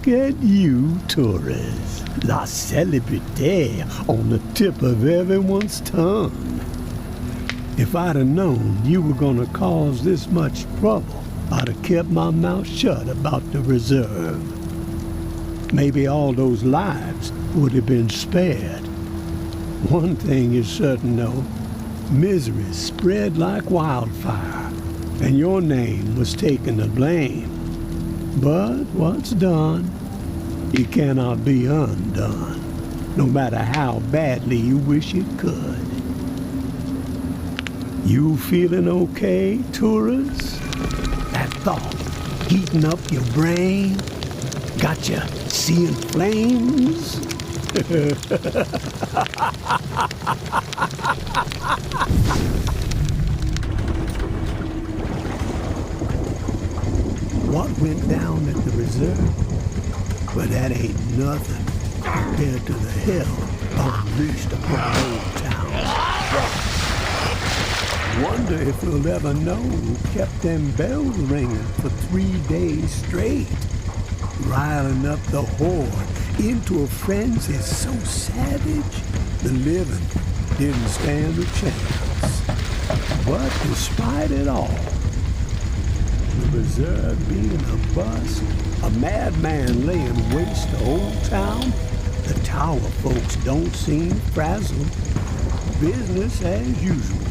Look at you, tourists. La célébrité on the tip of everyone's tongue. If I'd have known you were gonna cause this much trouble, I'd have kept my mouth shut about the reserve. Maybe all those lives would have been spared. One thing is certain, though. Misery spread like wildfire, and your name was taken to blame. But what's done, it cannot be undone, no matter how badly you wish it could. You feeling okay, tourists? That thought heating up your brain? Got you seeing flames? What went down at the reserve? Well, that ain't nothing compared to the hell unleashed upon Old Town. Wonder if we'll ever know who kept them bells ringing for 3 days straight, riling up the horde into a frenzy so savage the living didn't stand a chance. But despite it all, the reserve being a bust, a madman laying waste to Old Town, the tower folks don't seem frazzled. Business as usual.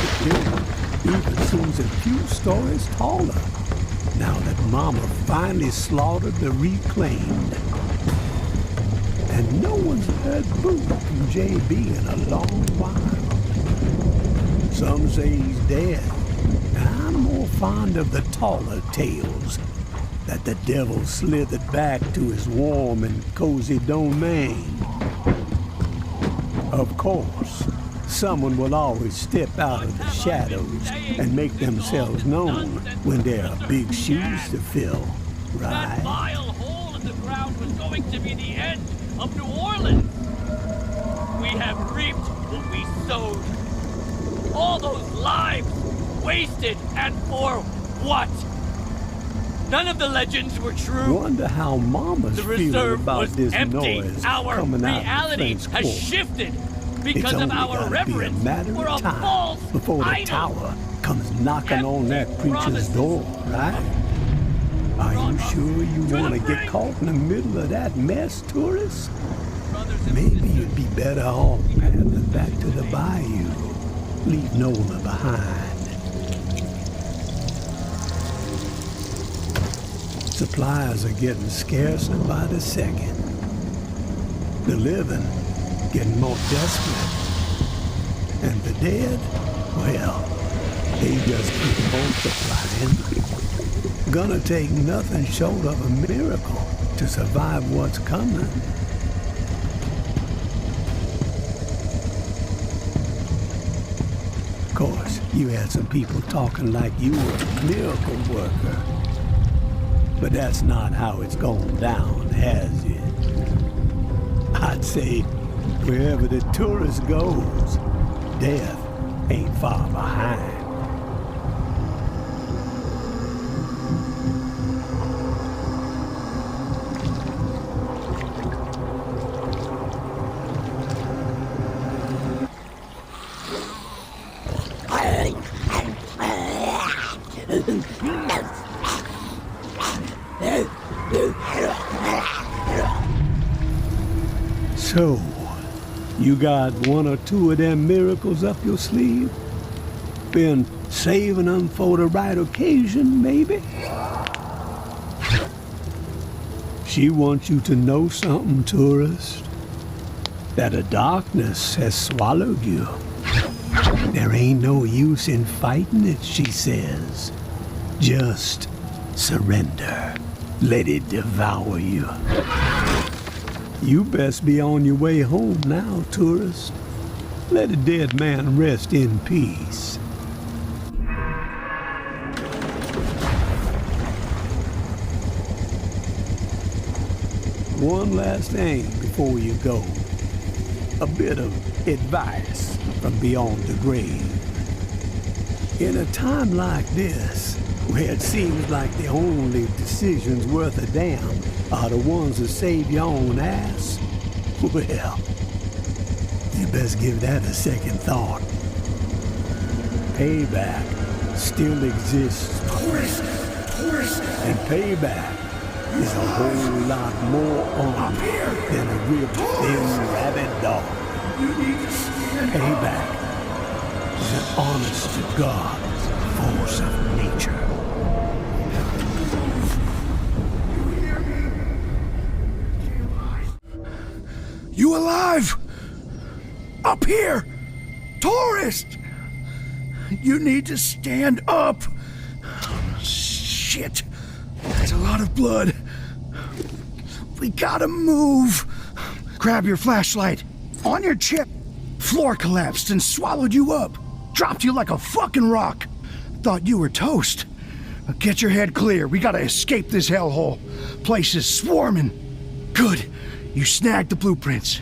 The building even seems a few stories taller now that Mama finally slaughtered the reclaimed. And no one's heard boo from JB in a long while. Some say he's dead. I'm more fond of the taller tales, that the devil slithered back to his warm and cozy domain. Of course, someone will always step out of the shadows and make themselves known when there are big shoes to fill, right? That vile hole in the ground was going to be the end of New Orleans. We have reaped what we sowed. All those lives wasted, and for what? None of the legends were true. Wonder how Mama's The feeling reserve about was this empty. noise Our coming out of reality French has Court. shifted It's because of only our gotta reverence be a matter for a of time false before the idol. tower comes knocking on that Empty preacher's promises. door, right? Are you sure you want to get caught in the middle of that mess, tourist? Maybe you'd be better off paddling back to the bayou. Leave Nola behind. Supplies are getting scarcer by the second. The living getting more desperate. And the dead, well, they just keep multiplying. Gonna take nothing short of a miracle to survive what's coming. Of course, you had some people talking like you were a miracle worker. But that's not how it's gone down, has it? I'd say wherever the tourist goes, death ain't far behind. So, you got one or two of them miracles up your sleeve? Been saving them for the right occasion, maybe? She wants you to know something, tourist. That a darkness has swallowed you. There ain't no use in fighting it, she says. Just surrender. Let it devour you. You best be on your way home now, tourist. Let a dead man rest in peace. One last thing before you go. A bit of advice from beyond the grave. In a time like this, Well, it seems like the only decisions worth a damn are the ones that save your own ass. Well, you best give that a second thought. Payback still exists, my friend. And payback is a whole lot more on than a real thin rabid dog. Payback is an honest-to-God force of nature. You alive? Up here! Tourist! You need to stand up! Shit! That's a lot of blood. We gotta move! Grab your flashlight. On your chip. Floor collapsed and swallowed you up. Dropped you like a fucking rock. Thought you were toast. Now get your head clear. We gotta escape this hellhole. Place is swarming. Good. You snagged the blueprints.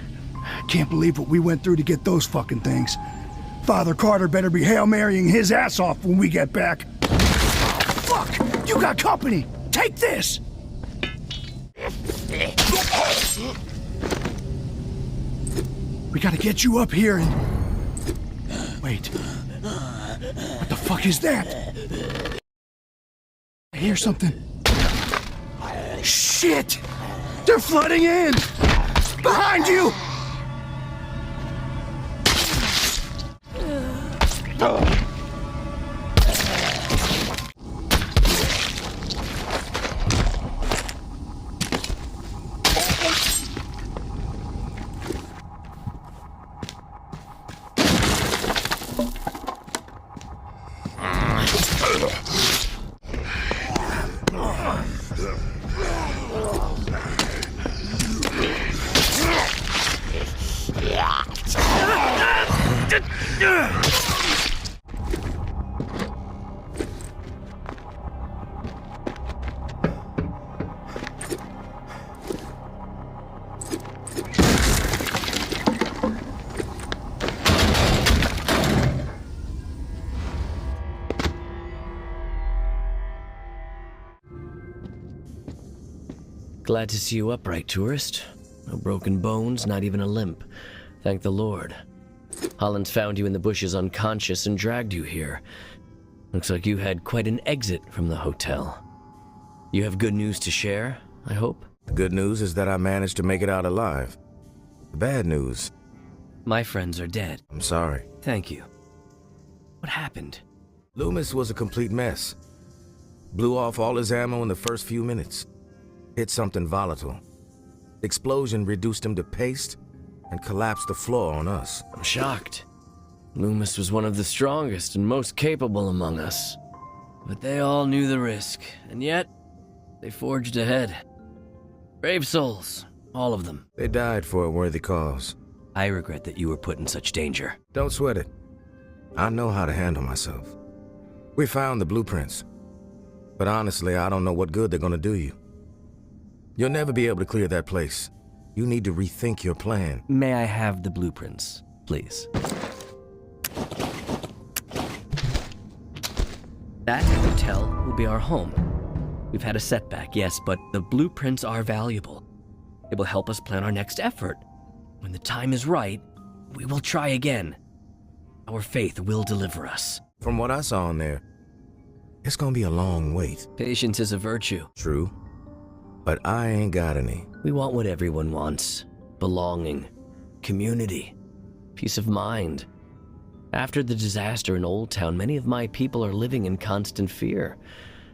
Can't believe what we went through to get those fucking things. Father Carter better be Hail Marying his ass off when we get back. Fuck! You got company! Take this! We gotta get you up here and... Wait. What the fuck is that? I hear something. Shit! They're flooding in! Behind you! Glad to see you upright, tourist. No broken bones, not even a limp. Thank the Lord. Hollins found you in the bushes unconscious and dragged you here. Looks like you had quite an exit from the hotel. You have good news to share, I hope? The good news is that I managed to make it out alive. The bad news... My friends are dead. I'm sorry. Thank you. What happened? Loomis was a complete mess. Blew off all his ammo in the first few minutes. Hit something volatile. The explosion reduced him to paste and collapsed the floor on us. I'm shocked. Loomis was one of the strongest and most capable among us. But they all knew the risk, and yet they forged ahead. Brave souls, all of them. They died for a worthy cause. I regret that you were put in such danger. Don't sweat it. I know how to handle myself. We found the blueprints. But honestly, I don't know what good they're gonna do you. You'll never be able to clear that place. You need to rethink your plan. May I have the blueprints, please? That hotel will be our home. We've had a setback, yes, but the blueprints are valuable. It will help us plan our next effort. When the time is right, we will try again. Our faith will deliver us. From what I saw in there, it's gonna be a long wait. Patience is a virtue. True. But I ain't got any. We want what everyone wants. Belonging, community, peace of mind. After the disaster in Old Town, many of my people are living in constant fear.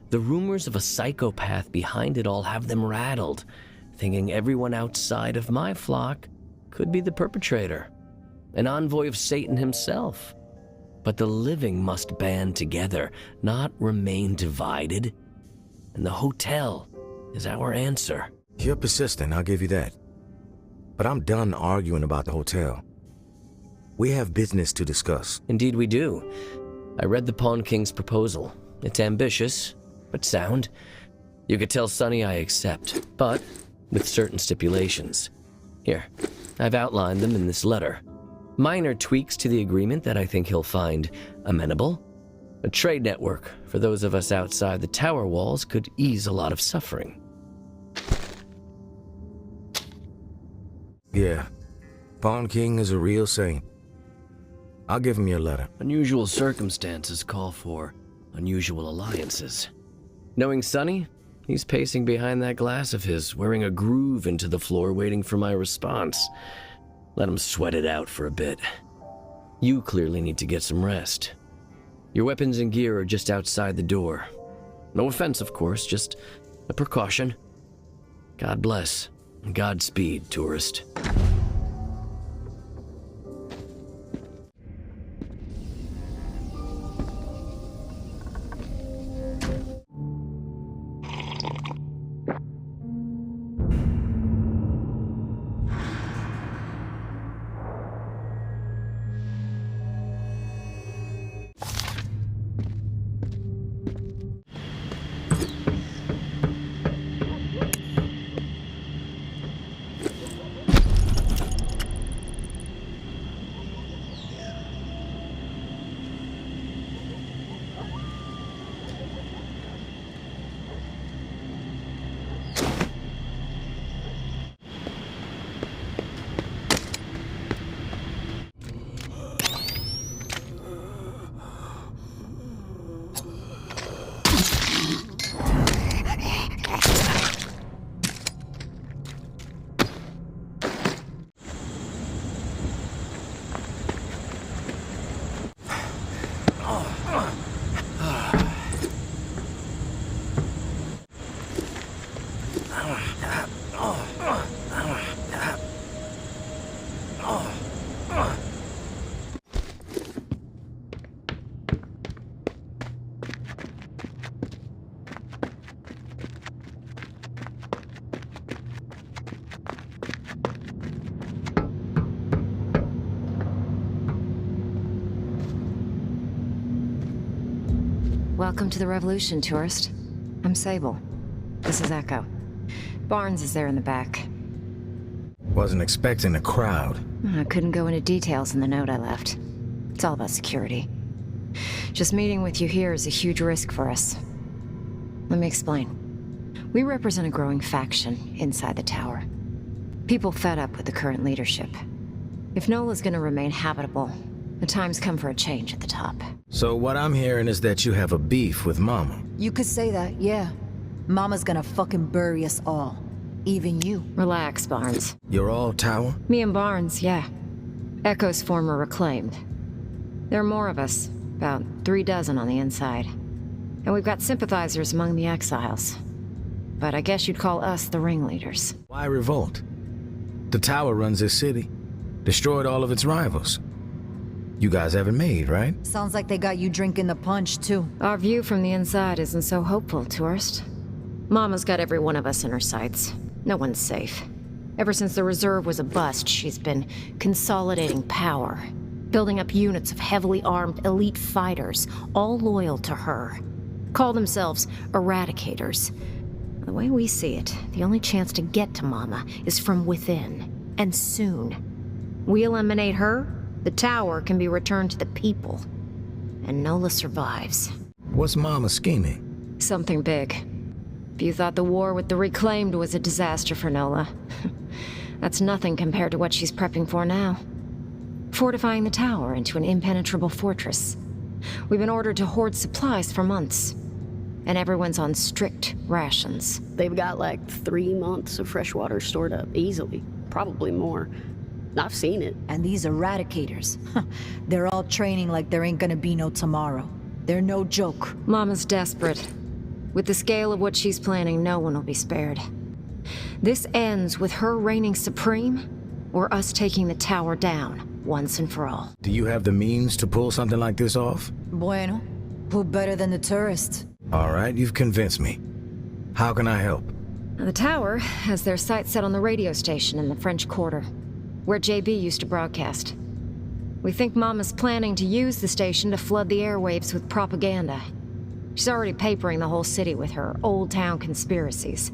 The rumors of a psychopath behind it all have them rattled, thinking everyone outside of my flock could be the perpetrator, an envoy of Satan himself. But the living must band together, not remain divided. And the hotel is our answer. You're persistent, I'll give you that. But I'm done arguing about the hotel. We have business to discuss. Indeed we do. I read the Pawn King's proposal. It's ambitious, but sound. You could tell Sonny I accept, but with certain stipulations. Here, I've outlined them in this letter. Minor tweaks to the agreement that I think he'll find amenable. A trade network for those of us outside the tower walls could ease a lot of suffering. Yeah, Pawn King is a real saint. I'll give him your letter. Unusual circumstances call for unusual alliances. Knowing Sonny, he's pacing behind that glass of his, wearing a groove into the floor, waiting for my response. Let him sweat it out for a bit. You clearly need to get some rest. Your weapons and gear are just outside the door. No offense, of course, just a precaution. God bless, and Godspeed, tourist. Welcome to the Revolution, tourist. I'm Sable. This is Echo. Barnes is there in the back. Wasn't expecting a crowd. I couldn't go into details in the note I left. It's all about security. Just meeting with you here is a huge risk for us. Let me explain. We represent a growing faction inside the tower. People fed up with the current leadership. If Nola's gonna remain habitable, the time's come for a change at the top. So what I'm hearing is that you have a beef with Mama. You could say that, yeah. Mama's gonna fucking bury us all. Even you. Relax, Barnes. You're all Tower? Me and Barnes, yeah. Echo's former reclaimed. There are more of us, about 36 on the inside. And we've got sympathizers among the exiles. But I guess you'd call us the ringleaders. Why revolt? The Tower runs this city. Destroyed all of its rivals. You guys haven't made, right? Sounds like they got you drinking the punch, too. Our view from the inside isn't so hopeful, tourist. Mama's got every one of us in her sights. No one's safe. Ever since the Reserve was a bust, she's been consolidating power. Building up units of heavily armed elite fighters, all loyal to her. Call themselves Eradicators. The way we see it, the only chance to get to Mama is from within. And soon. We eliminate her, the tower can be returned to the people. And Nola survives. What's Mama scheming? Something big. If you thought the war with the Reclaimed was a disaster for Nola, that's nothing compared to what she's prepping for now. Fortifying the tower into an impenetrable fortress. We've been ordered to hoard supplies for months. And everyone's on strict rations. They've got like 3 months of fresh water stored up, easily. Probably more. I've seen it. And these Eradicators, they're all training like there ain't gonna be no tomorrow. They're no joke. Mama's desperate. With the scale of what she's planning, no one will be spared. This ends with her reigning supreme, or us taking the tower down, once and for all. Do you have the means to pull something like this off? Bueno, who better than the tourist? All right, you've convinced me. How can I help? The tower has their sights set on the radio station in the French Quarter, where JB used to broadcast. We think Mama's planning to use the station to flood the airwaves with propaganda. She's already papering the whole city with her old town conspiracies.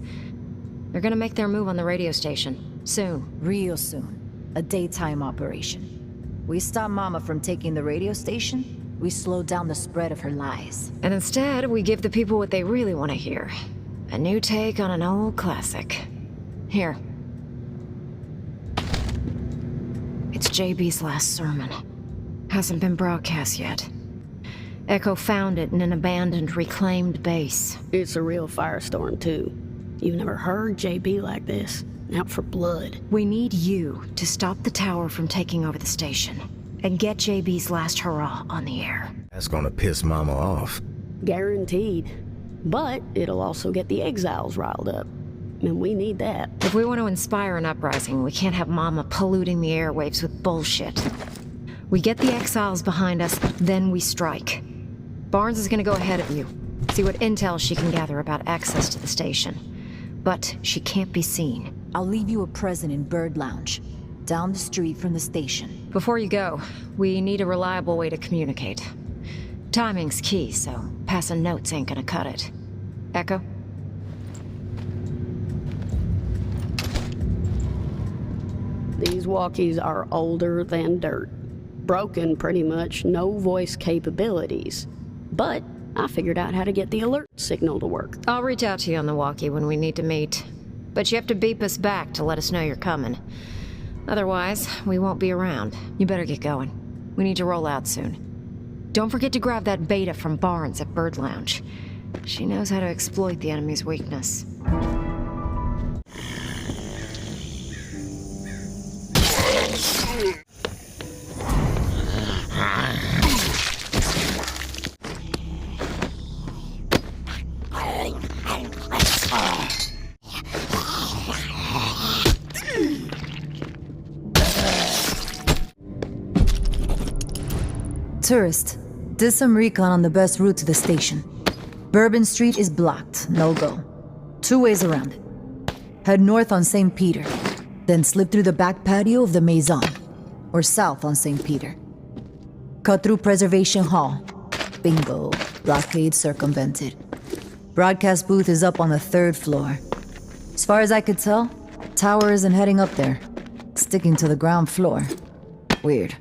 They're gonna make their move on the radio station, soon. Real soon. A daytime operation. We stop Mama from taking the radio station, We slow down the spread of her lies. And instead, we give the people what they really want to hear. A new take on an old classic. Here. It's JB's last sermon. Hasn't been broadcast yet. Echo found it in an abandoned, reclaimed base. It's a real firestorm, too. You've never heard JB like this. Out for blood. We need you to stop the tower from taking over the station. And get JB's last hurrah on the air. That's gonna piss Mama off. Guaranteed. But it'll also get the exiles riled up. And we need that. If we want to inspire an uprising, we can't have Mama polluting the airwaves with bullshit. We get the exiles behind us, then we strike. Barnes is gonna go ahead of you. See what intel she can gather about access to the station. But she can't be seen. I'll leave you a present in Bird Lounge, down the street from the station. Before you go, we need a reliable way to communicate. Timing's key, so passing notes ain't gonna cut it. Echo? These walkies are older than dirt. Broken, pretty much, no voice capabilities. But I figured out how to get the alert signal to work. I'll reach out to you on the walkie when we need to meet. But you have to beep us back to let us know you're coming. Otherwise, we won't be around. You better get going. We need to roll out soon. Don't forget to grab that beta from Barnes at Bird Lounge. She knows how to exploit the enemy's weakness. Tourist, did some recon on the best route to the station. Bourbon Street is blocked, no go. 2 ways around it. Head north on St. Peter, then slip through the back patio of the Maison, or south on St. Peter. Cut through Preservation Hall. Bingo, blockade circumvented. Broadcast booth is up on the 3rd floor. As far as I could tell, tower isn't heading up there. Sticking to the ground floor. Weird.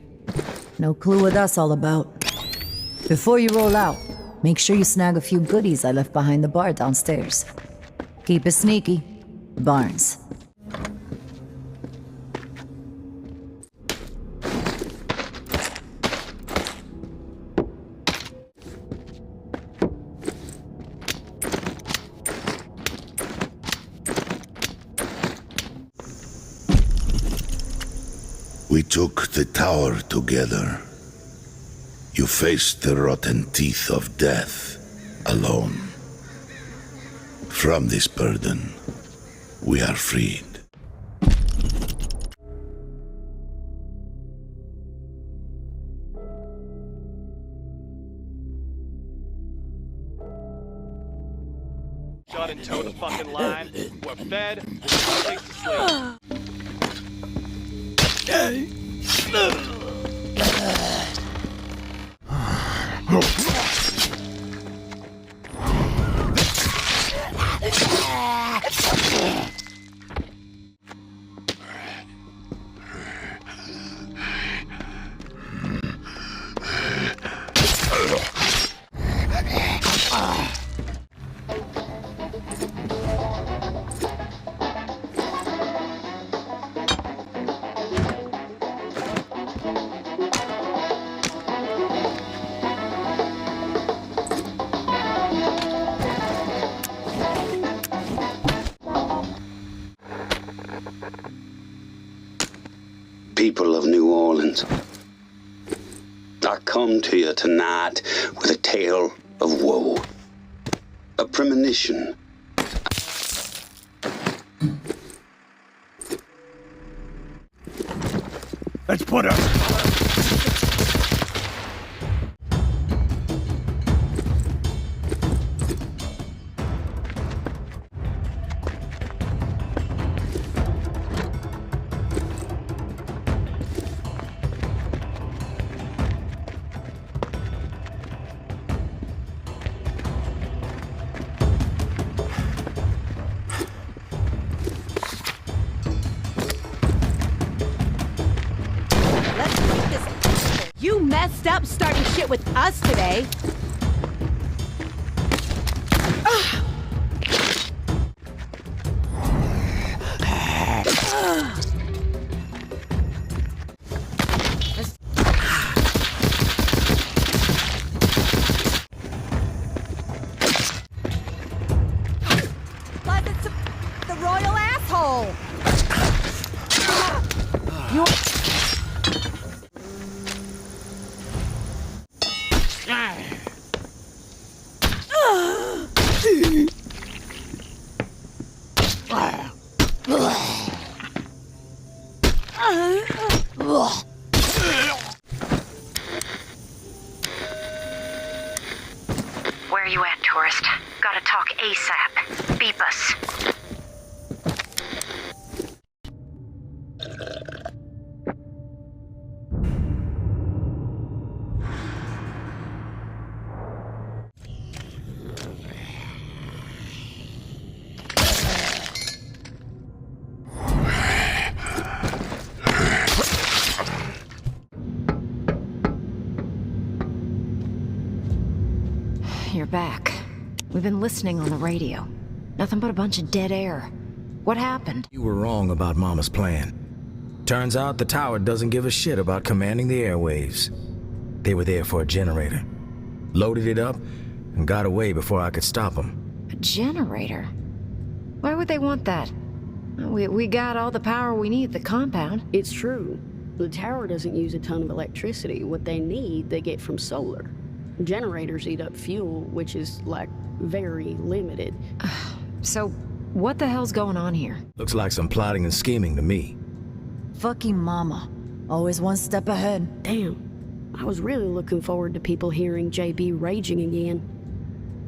No clue what that's all about. Before you roll out, make sure you snag a few goodies I left behind the bar downstairs. Keep it sneaky. Barnes. We took the tower together. You faced the rotten teeth of death alone. From this burden, we are freed. Shot and toe the fucking line. We're fed. We're safe to sleep. People of New Orleans, I come to you tonight with a tale of woe, a premonition. Let's put her. Let's messed up starting shit with us today. The royal asshole! Where are you at, tourist? Gotta talk ASAP. Beep us. You're back. We've been listening on the radio. Nothing but a bunch of dead air. What happened? You were wrong about Mama's plan. Turns out the tower doesn't give a shit about commanding the airwaves. They were there for a generator. Loaded it up and got away before I could stop them. A generator? Why would they want that? We got all the power we need at the compound. It's true. The tower doesn't use a ton of electricity. What they need, they get from solar. Generators eat up fuel, which is, like, very limited. So, what the hell's going on here? Looks like some plotting and scheming to me. Fucking Mama. Always one step ahead. Damn. I was really looking forward to people hearing JB raging again.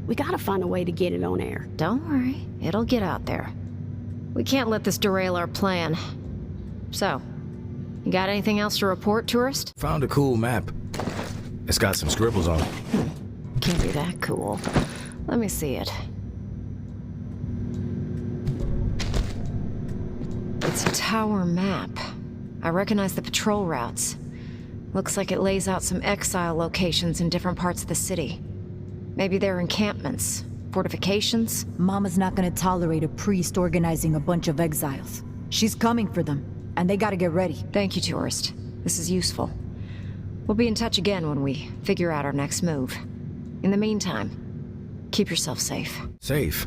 We gotta find a way to get it on air. Don't worry. It'll get out there. We can't let this derail our plan. So, you got anything else to report, tourist? Found a cool map. It's got some scribbles on it. Can't be that cool. Let me see it. It's a tower map. I recognize the patrol routes. Looks like it lays out some exile locations in different parts of the city. Maybe they're encampments, fortifications. Mama's not gonna tolerate a priest organizing a bunch of exiles. She's coming for them, and they gotta get ready. Thank you, tourist. This is useful. We'll be in touch again when we figure out our next move. In the meantime, keep yourself safe. Safe?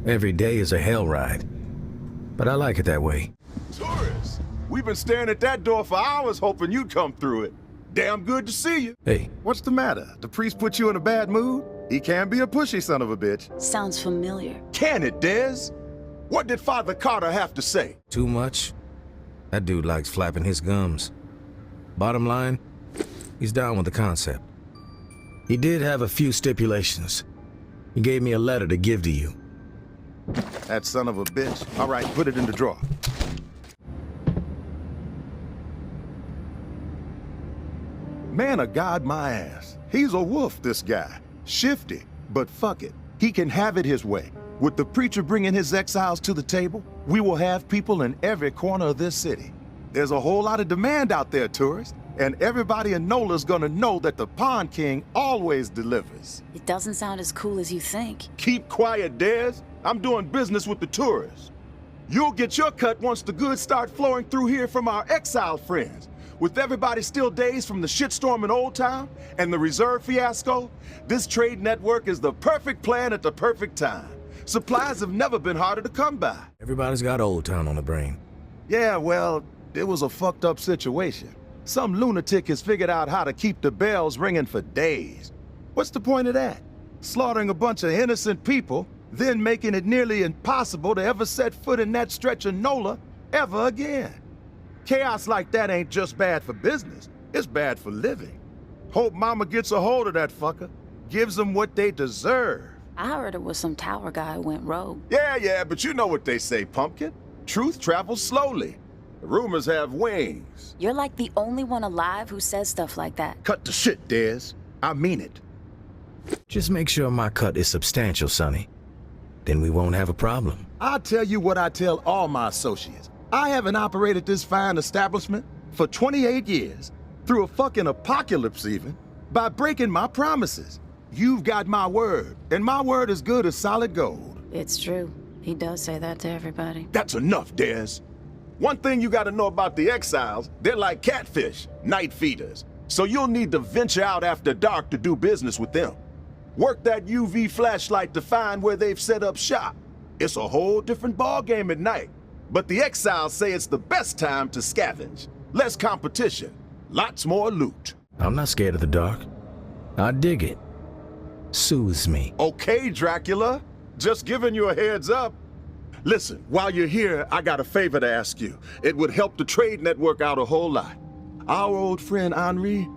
Every day is a hell ride. But I like it that way. Tourists! We've been staring at that door for hours hoping you'd come through it. Damn good to see you. Hey. What's the matter? The priest put you in a bad mood? He can be a pushy son of a bitch. Sounds familiar. Can it, Dez? What did Father Carter have to say? Too much? That dude likes flapping his gums. Bottom line, he's down with the concept. He did have a few stipulations. He gave me a letter to give to you. That son of a bitch. All right, put it in the drawer. Man of God, my ass. He's a wolf, this guy. Shifty, but fuck it. He can have it his way. With the preacher bringing his exiles to the table, we will have people in every corner of this city. There's a whole lot of demand out there, tourists, and everybody in NOLA's gonna know that the Pond King always delivers. It doesn't sound as cool as you think. Keep quiet, Dez. I'm doing business with the tourists. You'll get your cut once the goods start flowing through here from our exile friends. With everybody still dazed from the shitstorm in Old Town and the reserve fiasco, this trade network is the perfect plan at the perfect time. Supplies have never been harder to come by. Everybody's got Old Town on the brain. Yeah, well, it was a fucked up situation. Some lunatic has figured out how to keep the bells ringing for days. What's the point of that? Slaughtering a bunch of innocent people, then making it nearly impossible to ever set foot in that stretch of NOLA ever again. Chaos like that ain't just bad for business, it's bad for living. Hope Mama gets a hold of that fucker, gives them what they deserve. I heard it was some tower guy who went rogue. Yeah, but you know what they say, Pumpkin. Truth travels slowly. Rumors have wings. You're like the only one alive who says stuff like that. Cut the shit, Dez. I mean it. Just make sure my cut is substantial, Sonny. Then we won't have a problem. I'll tell you what I tell all my associates. I haven't operated this fine establishment for 28 years, through a fucking apocalypse even, by breaking my promises. You've got my word, and my word is good as solid gold. It's true. He does say that to everybody. That's enough, Des. One thing you gotta know about the exiles, they're like catfish, night feeders. So you'll need to venture out after dark to do business with them. Work that UV flashlight to find where they've set up shop. It's a whole different ballgame at night. But the exiles say it's the best time to scavenge. Less competition, lots more loot. I'm not scared of the dark. I dig it. Soothes me. Okay, Dracula. Just giving you a heads up. Listen, while you're here, I got a favor to ask you. It would help the trade network out a whole lot. Our old friend Henri,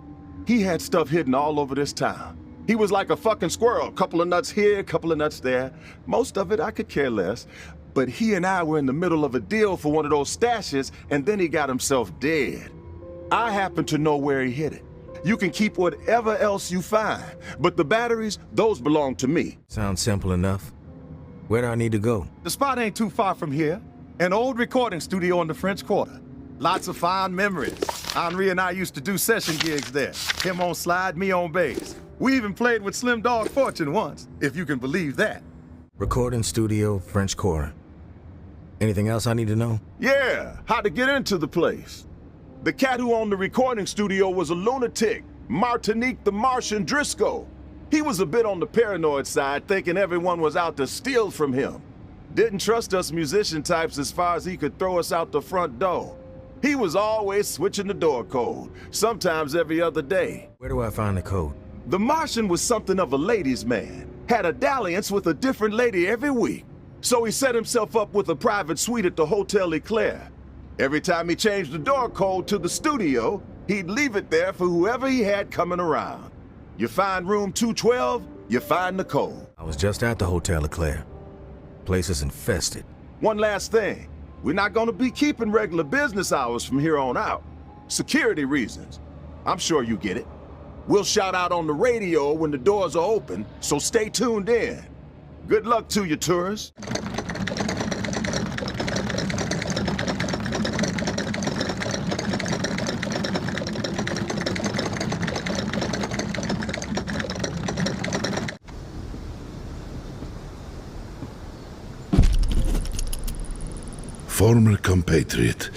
he had stuff hidden all over this town. He was like a fucking squirrel, couple of nuts here, couple of nuts there. Most of it I could care less. But he and I were in the middle of a deal for one of those stashes, and then he got himself dead. I happen to know where he hid it. You can keep whatever else you find, but the batteries, those belong to me. Sounds simple enough. Where do I need to go? The spot ain't too far from here. An old recording studio in the French Quarter. Lots of fond memories. Henri and I used to do session gigs there. Him on slide, me on bass. We even played with Slim Dog Fortune once, if you can believe that. Recording studio, French Quarter. Anything else I need to know? Yeah, how to get into the place. The cat who owned the recording studio was a lunatic, Martinique the Martian Driscoll. He was a bit on the paranoid side, thinking everyone was out to steal from him. Didn't trust us musician types as far as he could throw us out the front door. He was always switching the door code, sometimes every other day. Where do I find the code? The Martian was something of a ladies' man, had a dalliance with a different lady every week. So he set himself up with a private suite at the Hotel Eclair. Every time he changed the door code to the studio, he'd leave it there for whoever he had coming around. You find room 212, you find the code. I was just at the Hotel Eclair. Place is infested. One last thing. We're not gonna be keeping regular business hours from here on out. Security reasons. I'm sure you get it. We'll shout out on the radio when the doors are open, so stay tuned in. Good luck to you, tourists. Former compatriot,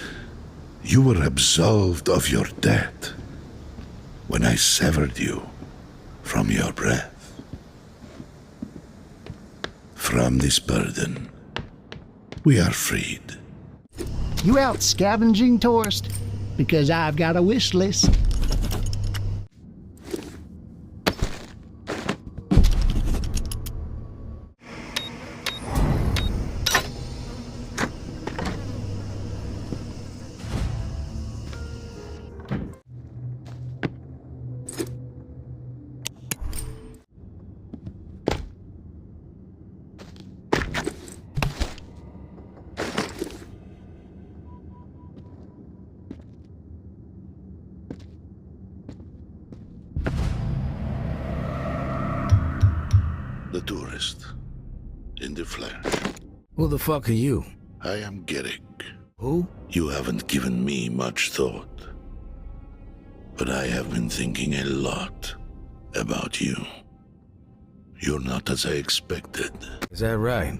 you were absolved of your debt when I severed you from your breath. From this burden, we are freed. You out scavenging, tourist? Because I've got a wish list. The tourist, in the flesh. Who the fuck are you? I am Garrick. Who? You haven't given me much thought, but I have been thinking a lot about you. You're not as I expected. Is that right?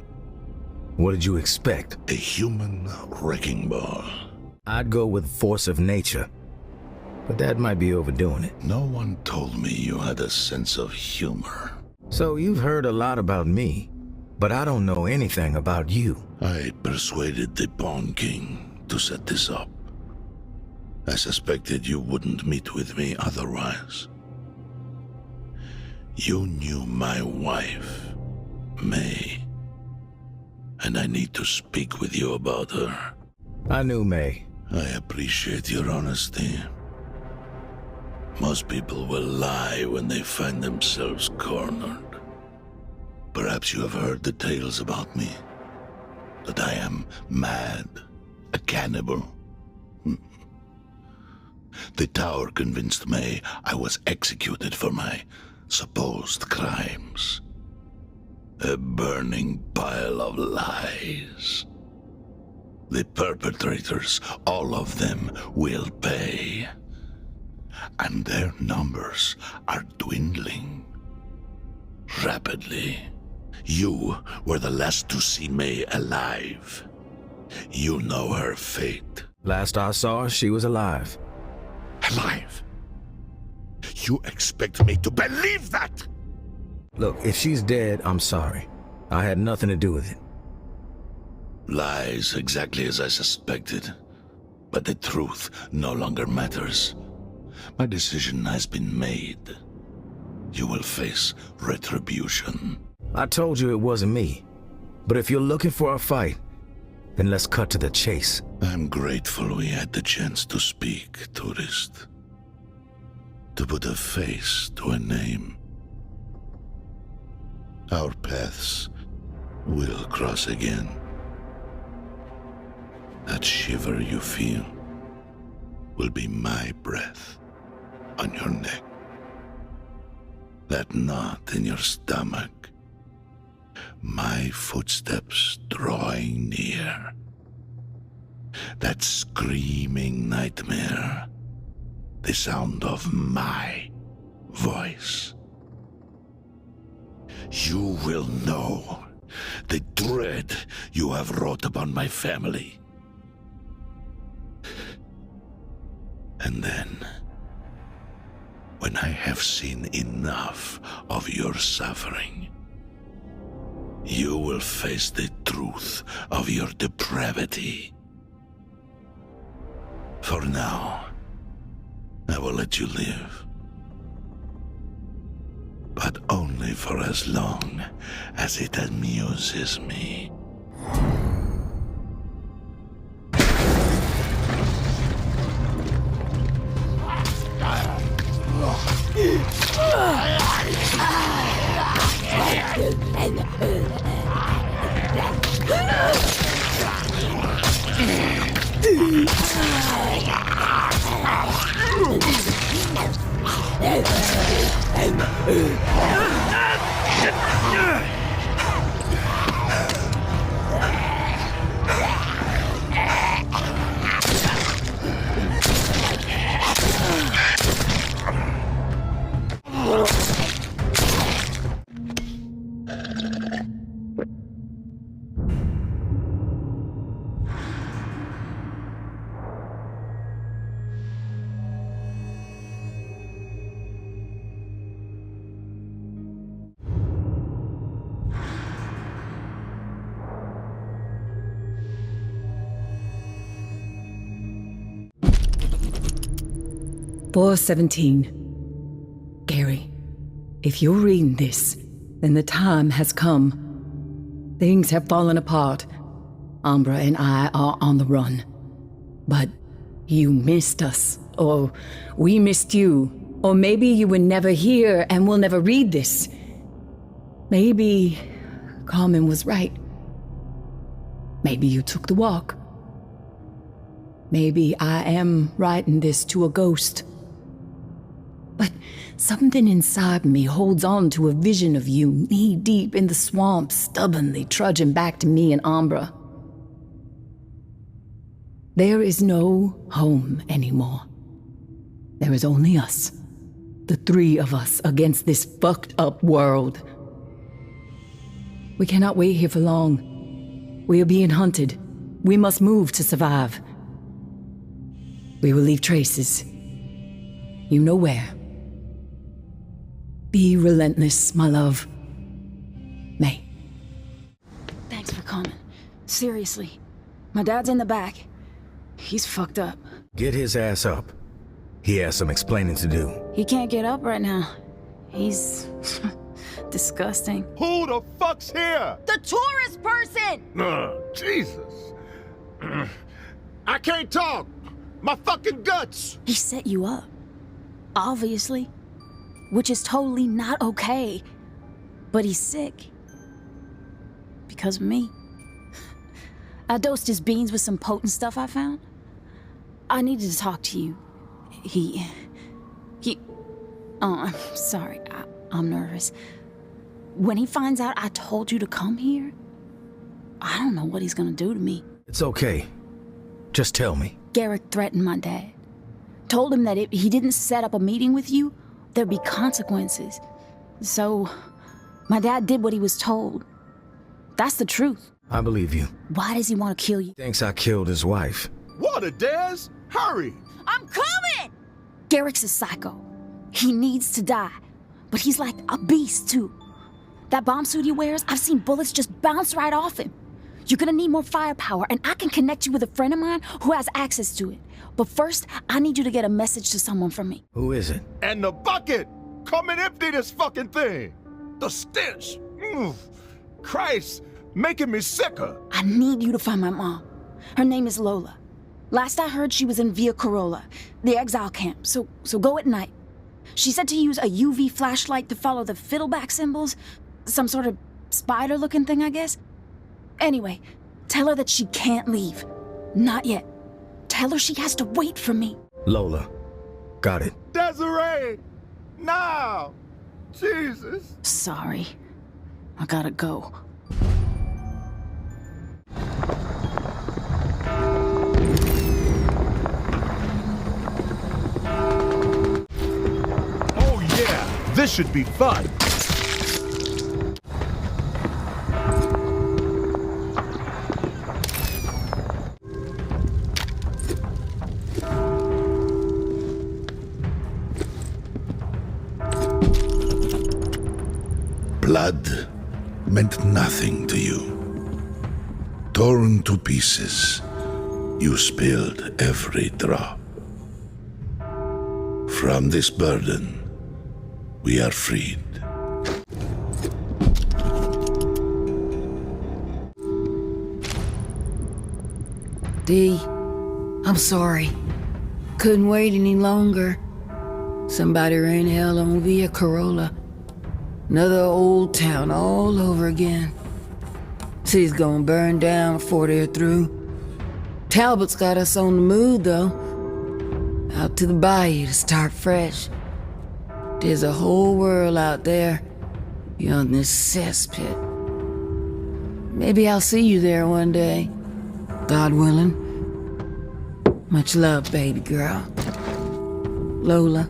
What did you expect? A human wrecking ball. I'd go with force of nature, but that might be overdoing it. No one told me you had a sense of humor. So you've heard a lot about me, but I don't know anything about you. I persuaded the Pawn King to set this up. I suspected you wouldn't meet with me otherwise. You knew my wife, May, and I need to speak with you about her. I knew May. I appreciate your honesty. Most people will lie when they find themselves cornered. Perhaps you have heard the tales about me. That I am mad, a cannibal. The tower convinced May I was executed for my supposed crimes. A burning pile of lies. The perpetrators, all of them, will pay. and their numbers are dwindling rapidly. You were the last to see May alive. You know her fate. Last I saw her, she was alive. Alive? You expect me to believe that? Look, if she's dead, I'm sorry. I had nothing to do with it. Lies exactly as I suspected. But the truth no longer matters. My decision has been made. You will face retribution. I told you it wasn't me. But if you're looking for a fight, then let's cut to the chase. I'm grateful we had the chance to speak, tourist. To put a face to a name. Our paths will cross again. That shiver you feel will be my breath on your neck. That knot in your stomach, my footsteps drawing near. That screaming nightmare, the sound of my voice. You will know the dread you have wrought upon my family. And then, when I have seen enough of your suffering, you will face the truth of your depravity. For now, I will let you live. But only for as long as it amuses me. "417. Gary, if you're reading this, then the time has come. Things have fallen apart. Umbra and I are on the run. But you missed us, or we missed you, or maybe you were never here and will never read this. Maybe Carmen was right. Maybe you took the walk. Maybe I am writing this to a ghost. But something inside me holds on to a vision of you knee-deep in the swamp, stubbornly trudging back to me and Umbra. There is no home anymore. There is only us. The three of us against this fucked up world. We cannot wait here for long. We are being hunted. We must move to survive. We will leave traces. You know where. Be relentless, my love. May. Thanks for coming. Seriously. My dad's in the back. He's fucked up. Get his ass up. He has some explaining to do. He can't get up right now. He's disgusting. Who the fuck's here? The tourist person! Jesus. I can't talk. My fucking guts. He set you up. Obviously. Which is totally not okay. But he's sick. Because of me. I dosed his beans with some potent stuff I found. I needed to talk to you. Oh, I'm sorry. I'm nervous. When he finds out I told you to come here, I don't know what he's gonna do to me. It's okay. Just tell me. Garrick threatened my dad. told him that if he didn't set up a meeting with you, there'd be consequences. So, my dad did what he was told. That's the truth. I believe you. Why does he want to kill you? Thinks I killed his wife. Water, Dez! Hurry! I'm coming! Garrick's a psycho. He needs to die. But he's like a beast, too. That bomb suit he wears, I've seen bullets just bounce right off him. You're gonna need more firepower, and I can connect you with a friend of mine who has access to it. But first, I need you to get a message to someone from me. Who is it? And the bucket! Come and empty this fucking thing! The stench! Christ, making me sicker. I need you to find my mom. Her name is Lola. Last I heard, she was in Via Corolla, the exile camp, so go at night. She said to use a UV flashlight to follow the fiddleback symbols. Some sort of spider-looking thing, I guess. Anyway, tell her that she can't leave. Not yet. Tell her she has to wait for me. Lola. Got it. Desiree! Now! Jesus! Sorry. I gotta go. Oh yeah! This should be fun! Blood meant nothing to you. Torn to pieces, you spilled every drop. From this burden, we are freed. Dee, I'm sorry. Couldn't wait any longer. Somebody ran hell on Via Corolla. Another old town all over again. City's gonna burn down before they're through. Talbot's got us on the move, though. Out to the bayou to start fresh. There's a whole world out there beyond this cesspit. Maybe I'll see you there one day, God willing. Much love, baby girl. Lola.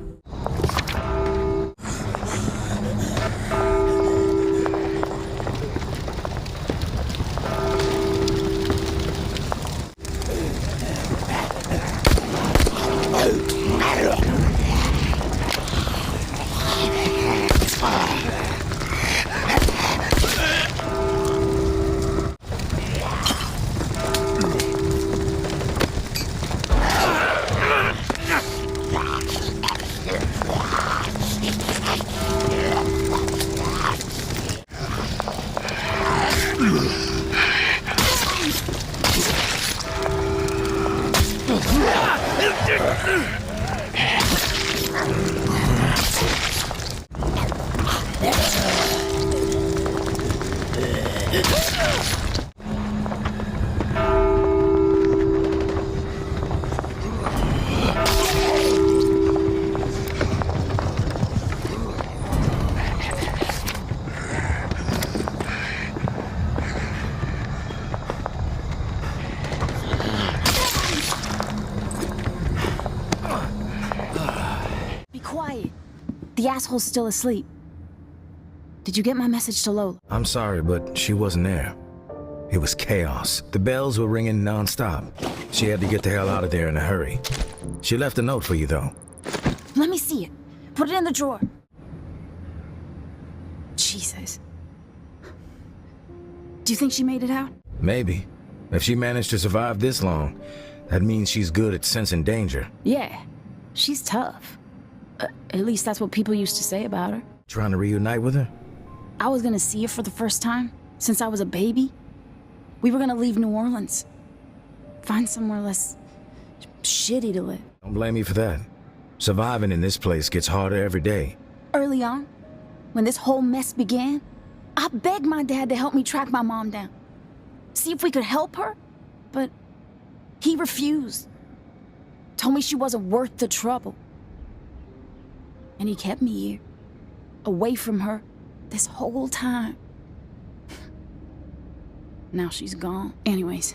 The asshole's still asleep. Did you get my message to Lola? I'm sorry, but she wasn't there. It was chaos. The bells were ringing nonstop. She had to get the hell out of there in a hurry. She left a note for you, though. Let me see it. Put it in the drawer. Jesus. Do you think she made it out? Maybe. If she managed to survive this long, that means she's good at sensing danger. Yeah, she's tough. At least that's what people used to say about her. Trying to reunite with her? I was gonna see her for the first time since I was a baby. We were gonna leave New Orleans. Find somewhere less shitty to live. Don't blame me for that. Surviving in this place gets harder every day. Early on, when this whole mess began, I begged my dad to help me track my mom down. See if we could help her, but he refused. Told me she wasn't worth the trouble. And he kept me here, away from her, this whole time. Now she's gone. Anyways,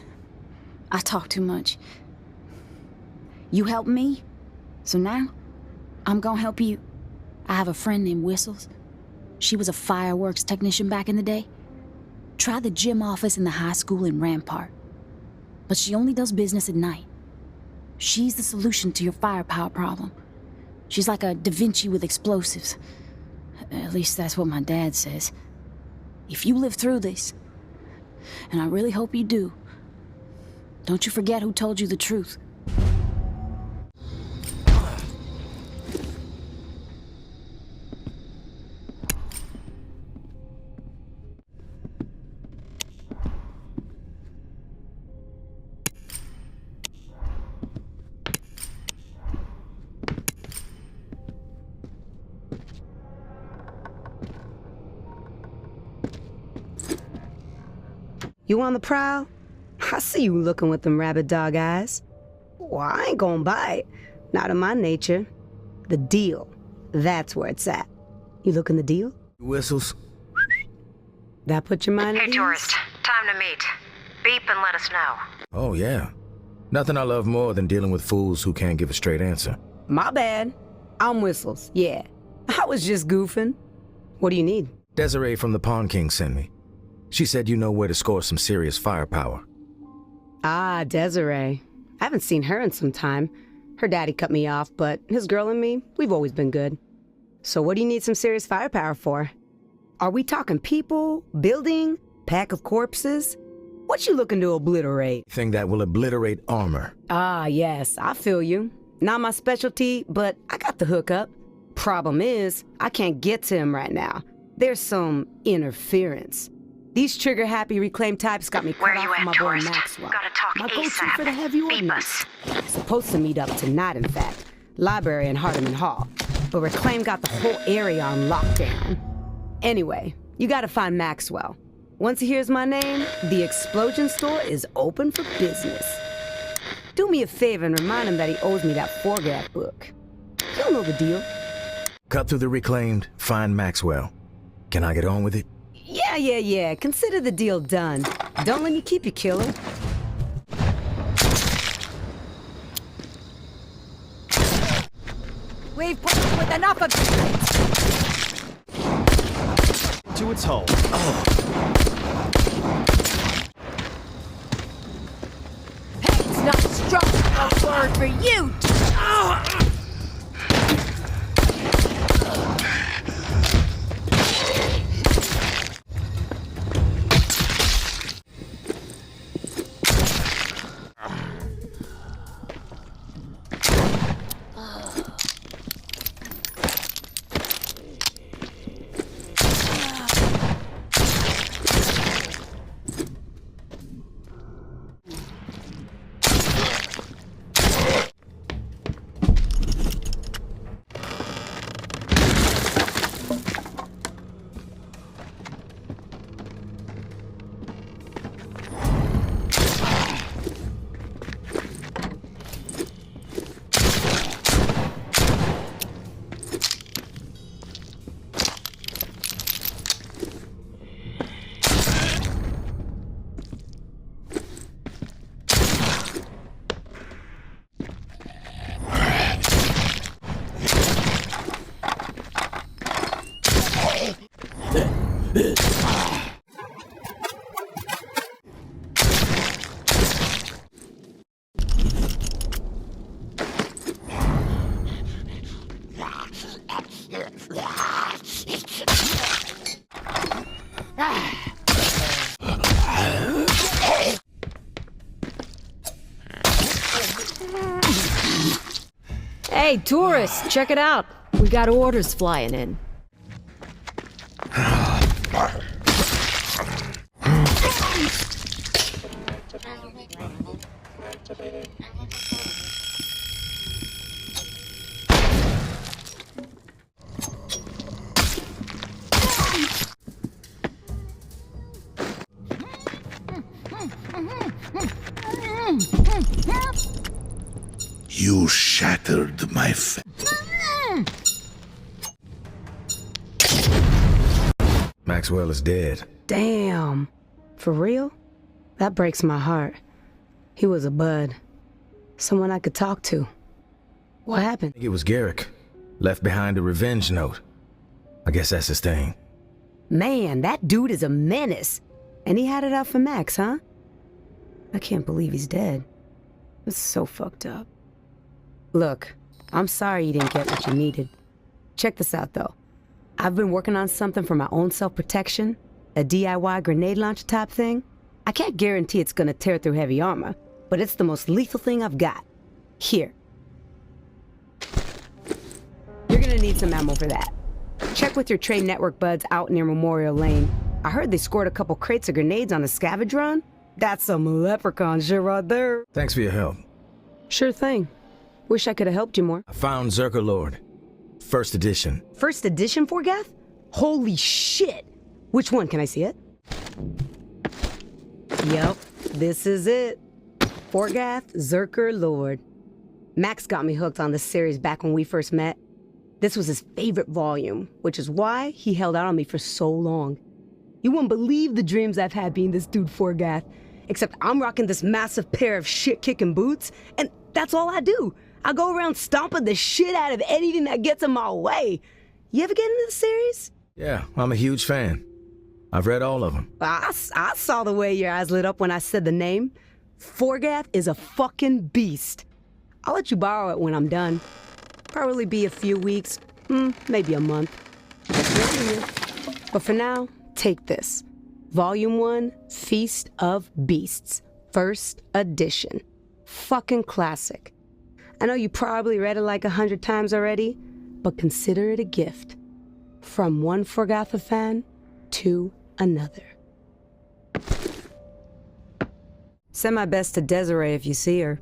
I talk too much. You help me, So now, I'm gonna help you. I have a friend named Whistles. She was a fireworks technician back in the day. Try the gym office in the high school in Rampart. But she only does business at night. She's the solution to your firepower problem. She's like a Da Vinci with explosives. At least that's what my dad says. If you live through this, and I really hope you do, don't you forget who told you the truth. You on the prowl? I see you looking with them rabbit dog eyes. Well, I ain't gonna bite. Not in my nature. The deal. That's where it's at. You looking the deal? Whistles. That put your mind at Hey, ease? tourist. Time to meet. Beep and let us know. Oh, yeah. Nothing I love more than dealing with fools who can't give a straight answer. My bad. I'm Whistles, yeah. I was just goofing. What do you need? Desiree from the Pawn King sent me. She said you know where to score some serious firepower. Ah, Desiree. I haven't seen her in some time. Her daddy cut me off, but his girl and me, we've always been good. So what do you need some serious firepower for? Are we talking people, building, pack of corpses? What you looking to obliterate? Thing that will obliterate armor. Ah, yes, I feel you. Not my specialty, but I got the hookup. Problem is, I can't get to him right now. There's some interference. These trigger-happy reclaimed types got me cut off from my boy Maxwell. Gotta talk My go-to ASAP. for the heavy ordnance. Supposed to meet up tonight, in fact. Library in Hardeman Hall. But Reclaim got the whole area on lockdown. Anyway, you gotta find Maxwell. Once he hears my name, the Explosion Store is open for business. Do me a favor and remind him that he owes me that Forgat book. He'll know the deal. Cut through the reclaimed, find Maxwell. Can I get on with it? Yeah. Consider the deal done. Don't let me keep you, killer. We've put up with enough of To its hole. It's not strong enough word for you. Hey, tourists, check it out. We got orders flying in. You shattered my Maxwell is dead. Damn. For real? That breaks my heart. He was a bud. Someone I could talk to. What happened? I think it was Garrick. Left behind a revenge note. I guess that's his thing. Man, that dude is a menace. And he had it out for Max, huh? I can't believe he's dead. It's so fucked up. Look, I'm sorry you didn't get what you needed. Check this out, though. I've been working on something for my own self-protection. A DIY grenade launcher type thing. I can't guarantee it's gonna tear through heavy armor, but it's the most lethal thing I've got. Here. You're gonna need some ammo for that. Check with your trade network buds out near Memorial Lane. I heard they scored a couple crates of grenades on a scavenge run. That's some leprechaun shit right there. Thanks for your help. Sure thing. Wish I could have helped you more. I found Zerker Lord. First edition. First edition, Forgath? Holy shit! Which one? Can I see it? Yep, this is it. Forgath Zerker Lord. Max got me hooked on this series back when we first met. This was his favorite volume, which is why he held out on me for so long. You wouldn't believe the dreams I've had being this dude Forgath. Except I'm rocking this massive pair of shit-kicking boots, and that's all I do. I go around stomping the shit out of anything that gets in my way. You ever get into the series? Yeah, I'm a huge fan. I've read all of them. I saw the way your eyes lit up when I said the name. Forgath is a fucking beast. I'll let you borrow it when I'm done. Probably be a few weeks, maybe a month. But for now, take this. Volume 1, Feast of Beasts. First edition. Fucking classic. I know you probably read it like 100 times already, but consider it a gift. From one Forgatha fan to another. Send my best to Desiree if you see her.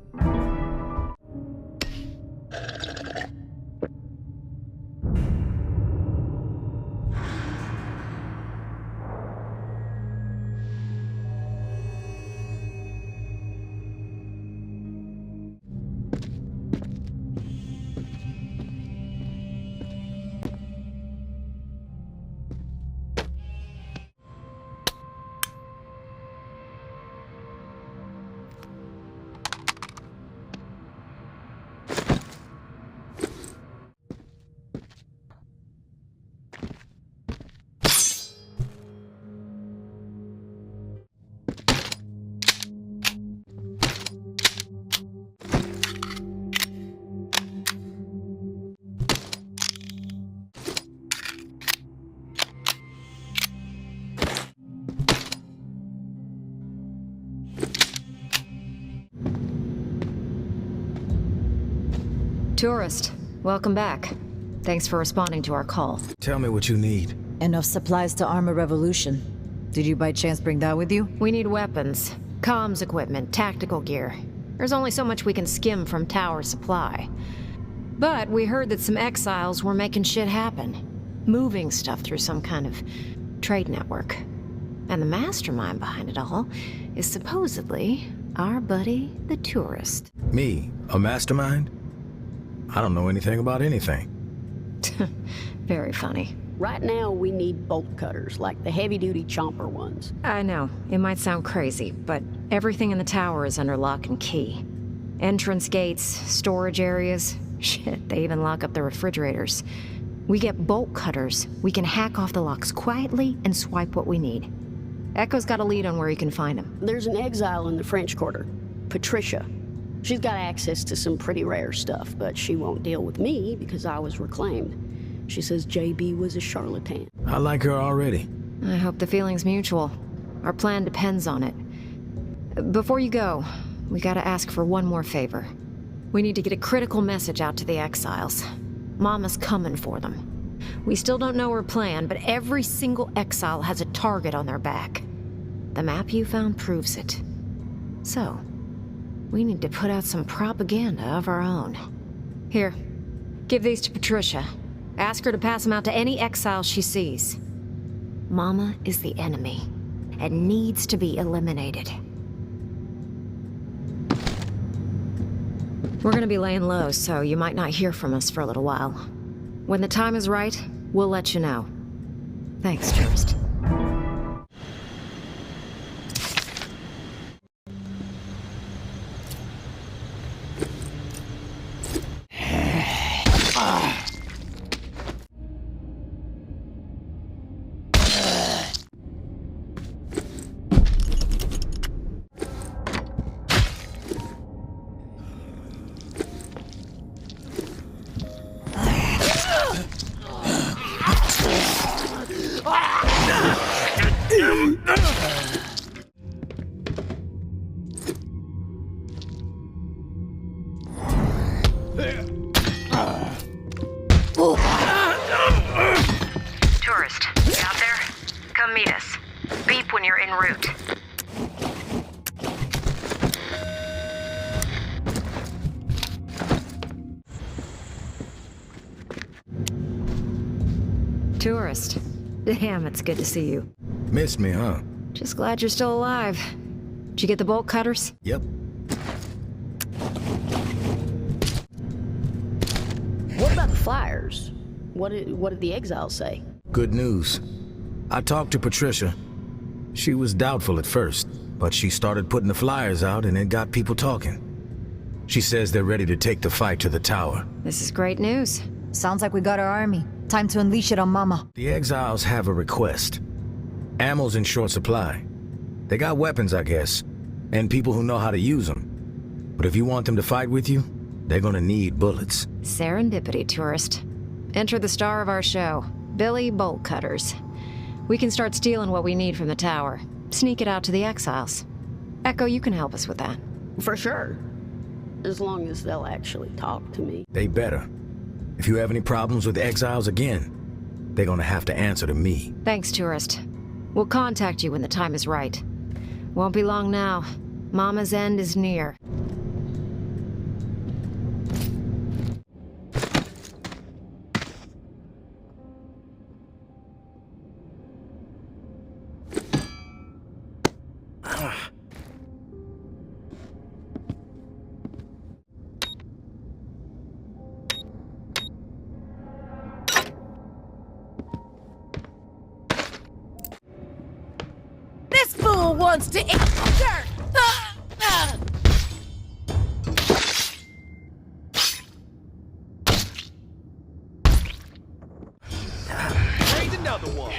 Tourist, welcome back. Thanks for responding to our call. Tell me what you need. Enough supplies to arm a revolution. Did you by chance bring that with you? We need weapons, comms equipment, tactical gear. There's only so much we can skim from Tower Supply. But we heard that some exiles were making shit happen. Moving stuff through some kind of trade network. And the mastermind behind it all is supposedly our buddy, the Tourist. Me? A mastermind? I don't know anything about anything. Very funny. Right now, we need bolt cutters, like the heavy-duty chomper ones. I know, it might sound crazy, but everything in the tower is under lock and key. Entrance gates, storage areas, shit, they even lock up the refrigerators. We get bolt cutters, we can hack off the locks quietly and swipe what we need. Echo's got a lead on where you can find them. There's an exile in the French Quarter, Patricia. She's got access to some pretty rare stuff, but she won't deal with me because I was reclaimed. She says JB was a charlatan. I like her already. I hope the feeling's mutual. Our plan depends on it. Before you go, we gotta ask for one more favor. We need to get a critical message out to the exiles. Mama's coming for them. We still don't know her plan, but every single exile has a target on their back. The map you found proves it. So, we need to put out some propaganda of our own. Here, give these to Patricia. Ask her to pass them out to any exile she sees. Mama is the enemy, and needs to be eliminated. We're gonna be laying low, so you might not hear from us for a little while. When the time is right, we'll let you know. Thanks, Tourist. Tourist, you out there? Come meet us. Beep when you're en route. Tourist. Damn, it's good to see you. Missed me, huh? Just glad you're still alive. Did you get the bolt cutters? Yep. What about the flyers? What did the exiles say? Good news. I talked to Patricia. She was doubtful at first, but she started putting the flyers out and it got people talking. She says they're ready to take the fight to the tower. This is great news. Sounds like we got our army. Time to unleash it on Mama. The exiles have a request. Ammo's in short supply. They got weapons, I guess, and people who know how to use them. But if you want them to fight with you, they're gonna need bullets. Serendipity, tourist. Enter the star of our show, Billy Bolt Cutters. We can start stealing what we need from the tower. Sneak it out to the exiles. Echo, you can help us with that. For sure. As long as they'll actually talk to me. They better. If you have any problems with exiles again, they're gonna have to answer to me. Thanks, tourist. We'll contact you when the time is right. Won't be long now. Mama's end is near. This fool wants to eat dirt! Raise another one.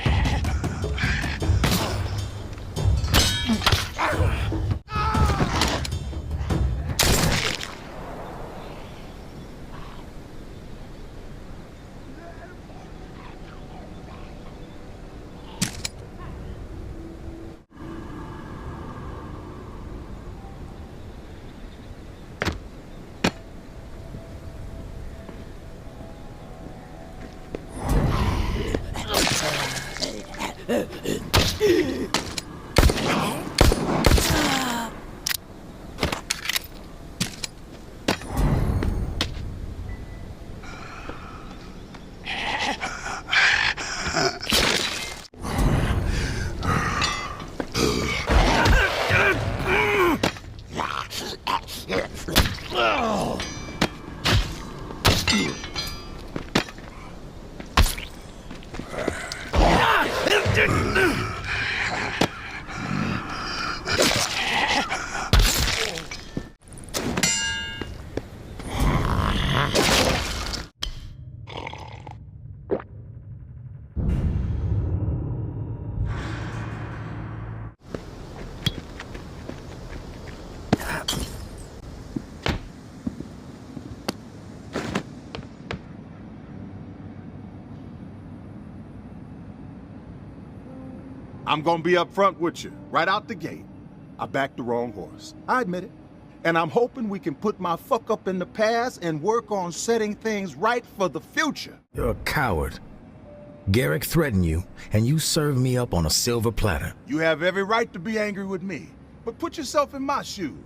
I'm gonna be up front with you, right out the gate. I backed the wrong horse. I admit it. And I'm hoping we can put my fuck up in the past and work on setting things right for the future. You're a coward. Garrick threatened you, and you served me up on a silver platter. You have every right to be angry with me, but put yourself in my shoes.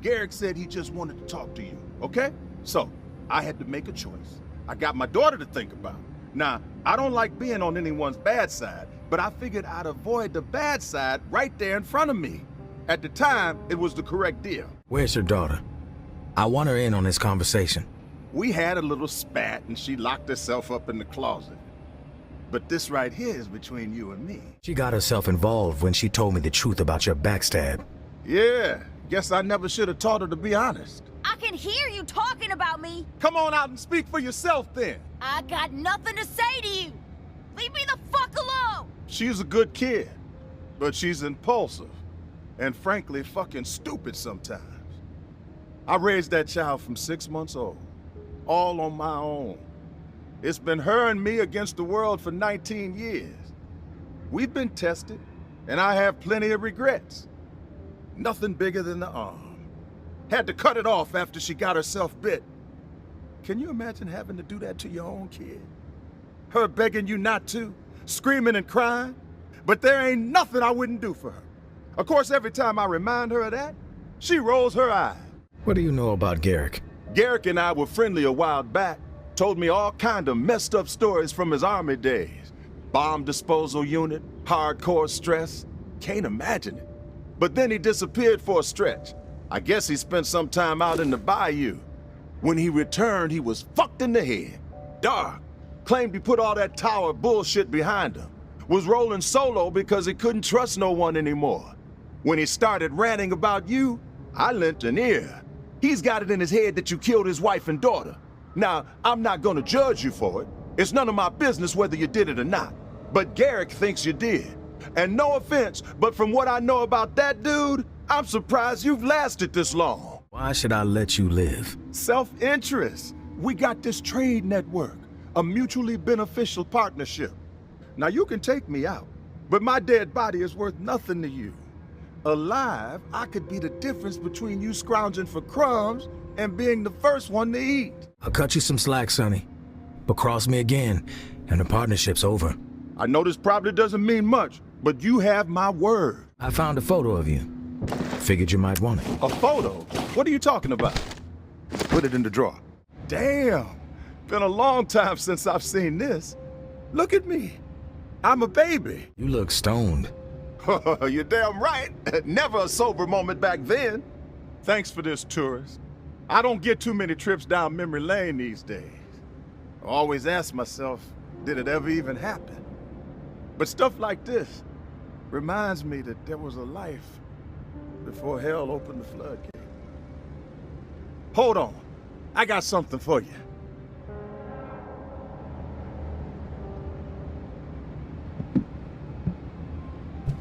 Garrick said he just wanted to talk to you, okay? So, I had to make a choice. I got my daughter to think about. Now, I don't like being on anyone's bad side, but I figured I'd avoid the bad side right there in front of me. At the time, it was the correct deal. Where's your daughter? I want her in on this conversation. We had a little spat and she locked herself up in the closet. But this right here is between you and me. She got herself involved when she told me the truth about your backstab. Yeah, guess I never should have taught her to be honest. I can hear you talking about me. Come on out and speak for yourself then. I got nothing to say to you. Leave me the fuck alone. She's a good kid, but she's impulsive and frankly fucking stupid sometimes. I raised that child from 6 months old, all on my own. It's been her and me against the world for 19 years. We've been tested, and I have plenty of regrets. Nothing bigger than the arm. Had to cut it off after she got herself bit. Can you imagine having to do that to your own kid? Her begging you not to, screaming and crying? But there ain't nothing I wouldn't do for her. Of course, every time I remind her of that, she rolls her eye. What do you know about Garrick? Garrick and I were friendly a while back. Told me all kind of messed up stories from his army days. Bomb disposal unit, hardcore stress. Can't imagine it. But then he disappeared for a stretch. I guess he spent some time out in the bayou. When he returned, he was fucked in the head. Dark. Claimed he put all that tower bullshit behind him. Was rolling solo because he couldn't trust no one anymore. When he started ranting about you, I lent an ear. He's got it in his head that you killed his wife and daughter. Now, I'm not gonna judge you for it. It's none of my business whether you did it or not. But Garrick thinks you did. And no offense, but from what I know about that dude, I'm surprised you've lasted this long. Why should I let you live? Self-interest. We got this trade network, a mutually beneficial partnership. Now you can take me out, but my dead body is worth nothing to you. Alive, I could be the difference between you scrounging for crumbs and being the first one to eat. I'll cut you some slack, Sonny. But cross me again, and the partnership's over. I know this probably doesn't mean much, but you have my word. I found a photo of you. Figured you might want it. A photo? What are you talking about? Put it in the drawer. Damn, been a long time since I've seen this. Look at me. I'm a baby. You look stoned. You're damn right. Never a sober moment back then. Thanks for this, tourist. I don't get too many trips down memory lane these days. I always ask myself, did it ever even happen? But stuff like this reminds me that there was a life before hell opened the floodgate. Hold on. I got something for you.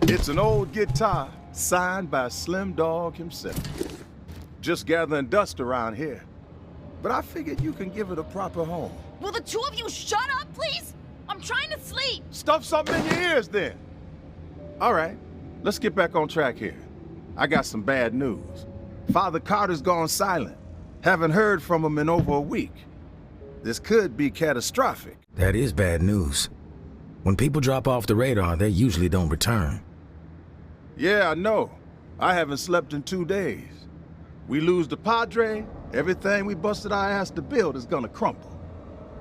It's an old guitar signed by Slim Dog himself. Just gathering dust around here. But I figured you can give it a proper home. Will the two of you shut up, please? I'm trying to sleep. Stuff something in your ears then. All right, let's get back on track here. I got some bad news. Father Carter's gone silent. Haven't heard from him in over a week. This could be catastrophic. That is bad news. When people drop off the radar, they usually don't return. Yeah, I know. I haven't slept in 2 days. We lose the Padre, everything we busted our ass to build is gonna crumble.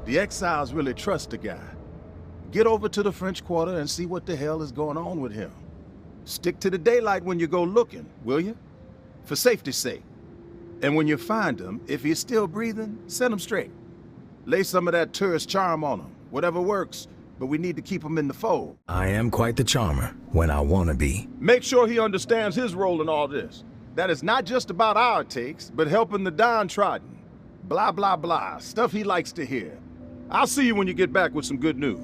The exiles really trust the guy. Get over to the French Quarter and see what the hell is going on with him. Stick to the daylight when you go looking, will you? For safety's sake. And when you find him, if he's still breathing, set him straight. Lay some of that tourist charm on him, whatever works, but we need to keep him in the fold. I am quite the charmer, when I want to be. Make sure he understands his role in all this. That it's not just about our takes, but helping the downtrodden. Blah, blah, blah. Stuff he likes to hear. I'll see you when you get back with some good news.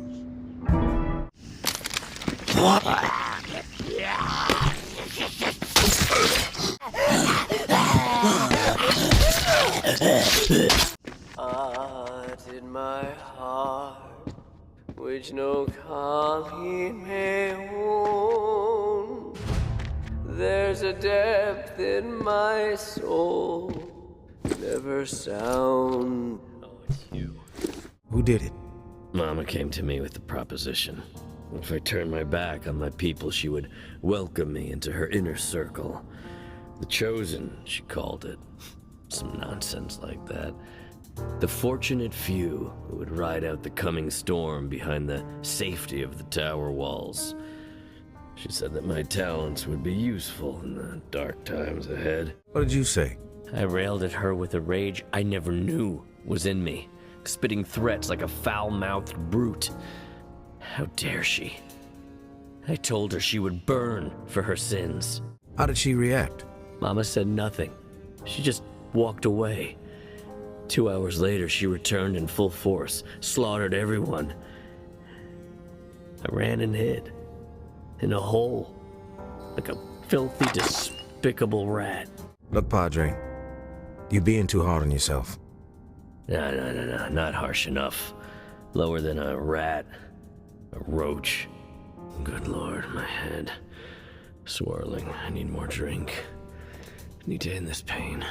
In my heart, which no calling may wound. There's a depth in my soul, never sound. Oh, it's you. Who did it? Mama came to me with the proposition. If I turned my back on my people, she would welcome me into her inner circle. The Chosen, she called it. Some nonsense like that. The fortunate few who would ride out the coming storm behind the safety of the tower walls. She said that my talents would be useful in the dark times ahead. What did you say? I railed at her with a rage I never knew was in me, spitting threats like a foul-mouthed brute. How dare she? I told her she would burn for her sins. How did she react? Mama said nothing. She just walked away. 2 hours later, she returned in full force, slaughtered everyone. I ran and hid. In a hole. Like a filthy, despicable rat. Look, Padre. You're being too hard on yourself. No. Not harsh enough. Lower than a rat. A roach. Good Lord, my head. Swirling. I need more drink. I need to end this pain.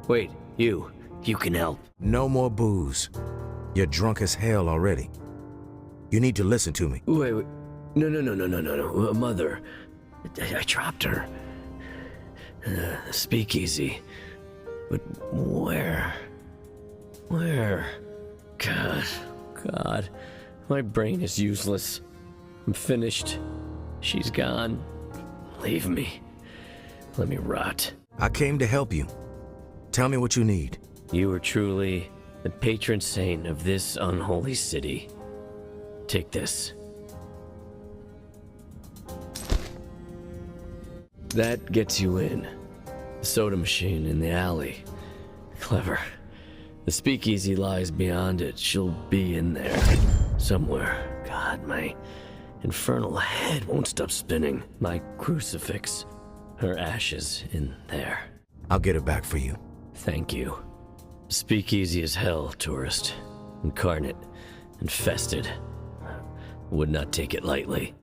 Wait, you. You can help. No more booze. You're drunk as hell already. You need to listen to me. Wait. No. Mother. I dropped her. Speakeasy. But where? God. My brain is useless. I'm finished. She's gone. Leave me. Let me rot. I came to help you. Tell me what you need. You are truly the patron saint of this unholy city. Take this. That gets you in. The soda machine in the alley. Clever. The speakeasy lies beyond it. She'll be in there. Somewhere. God, my infernal head won't stop spinning. My crucifix. Her ashes in there. I'll get it back for you. Thank you. Speakeasy as hell, tourist. Incarnate. Infested. Would not take it lightly.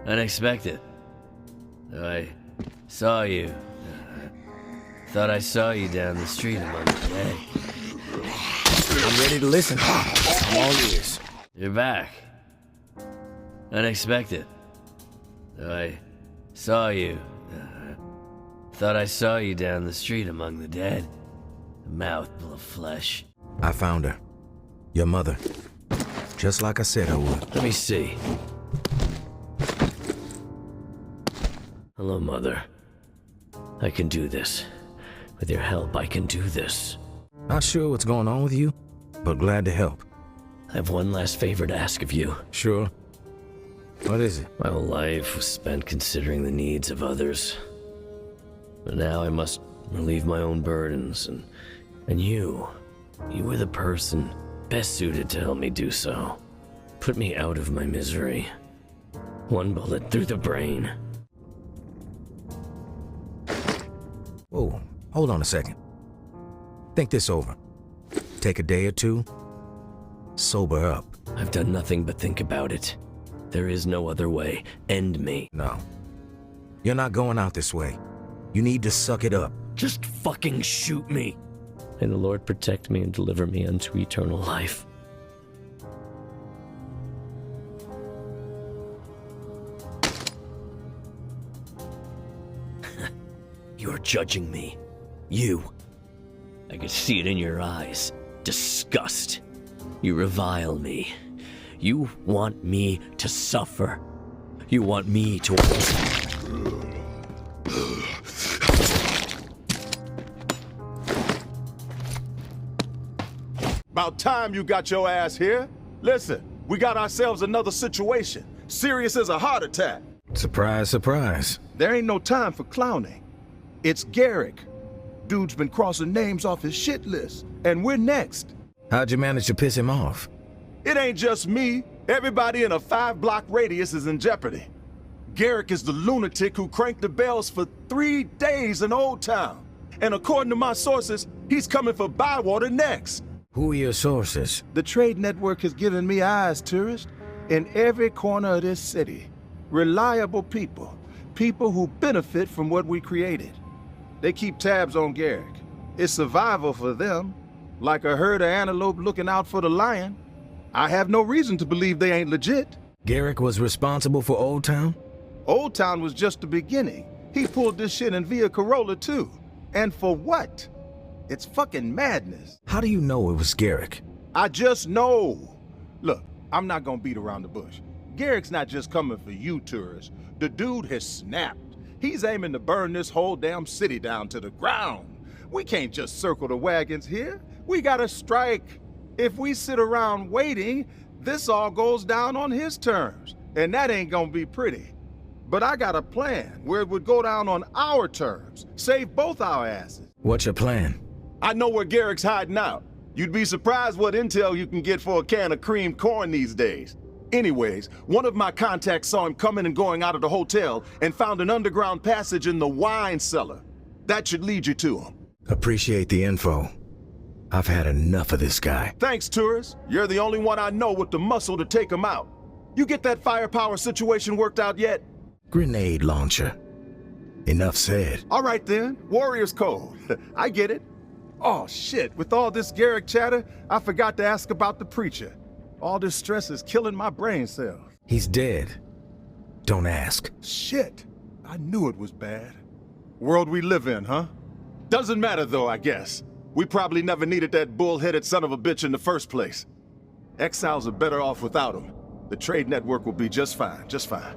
Unexpected. I saw you. Thought I saw you down the street among the dead. I'm ready to listen. I'm all ears. You're back. Unexpected. I saw you. Thought I saw you down the street among the dead. A mouthful of flesh. I found her. Your mother. Just like I said I would. Let me see. Hello, Mother. I can do this. With your help, I can do this. Not sure what's going on with you, but glad to help. I have one last favor to ask of you. Sure. What is it? My whole life was spent considering the needs of others. But now I must relieve my own burdens, and you were the person best suited to help me do so. Put me out of my misery. One bullet through the brain. Whoa, hold on a second. Think this over. Take a day or two. Sober up. I've done nothing but think about it. There is no other way. End me. No. You're not going out this way. You need to suck it up. Just fucking shoot me. May the Lord protect me and deliver me unto eternal life. You're judging me. You. I could see it in your eyes. Disgust. You revile me. You want me to suffer. You want me to... About time you got your ass here. Listen, we got ourselves another situation. Serious as a heart attack. Surprise, surprise. There ain't no time for clowning. It's Garrick. Dude's been crossing names off his shit list, and we're next. How'd you manage to piss him off? It ain't just me. Everybody in a 5-block radius is in jeopardy. Garrick is the lunatic who cranked the bells for 3 days in Old Town. And according to my sources, he's coming for Bywater next. Who are your sources? The trade network has given me eyes, tourist, in every corner of this city. Reliable people. People who benefit from what we created. They keep tabs on Garrick. It's survival for them. Like a herd of antelope looking out for the lion. I have no reason to believe they ain't legit. Garrick was responsible for Old Town? Old Town was just the beginning. He pulled this shit in Via Corolla too. And for what? It's fucking madness. How do you know it was Garrick? I just know. Look, I'm not gonna beat around the bush. Garrick's not just coming for you, tourists. The dude has snapped. He's aiming to burn this whole damn city down to the ground. We can't just circle the wagons here. We gotta strike. If we sit around waiting, this all goes down on his terms. And that ain't gonna be pretty. But I got a plan where it would go down on our terms. Save both our asses. What's your plan? I know where Garrick's hiding out. You'd be surprised what intel you can get for a can of creamed corn these days. Anyways, one of my contacts saw him coming and going out of the hotel and found an underground passage in the wine cellar. That should lead you to him. Appreciate the info. I've had enough of this guy. Thanks, tourist. You're the only one I know with the muscle to take him out. You get that firepower situation worked out yet? Grenade launcher. Enough said. All right then, Warrior's Code. I get it. Oh shit, with all this Garrick chatter, I forgot to ask about the preacher. All this stress is killing my brain cells. He's dead. Don't ask. Shit, I knew it was bad. World we live in, huh? Doesn't matter though, I guess. We probably never needed that bull-headed son of a bitch in the first place. Exiles are better off without him. The trade network will be just fine, just fine.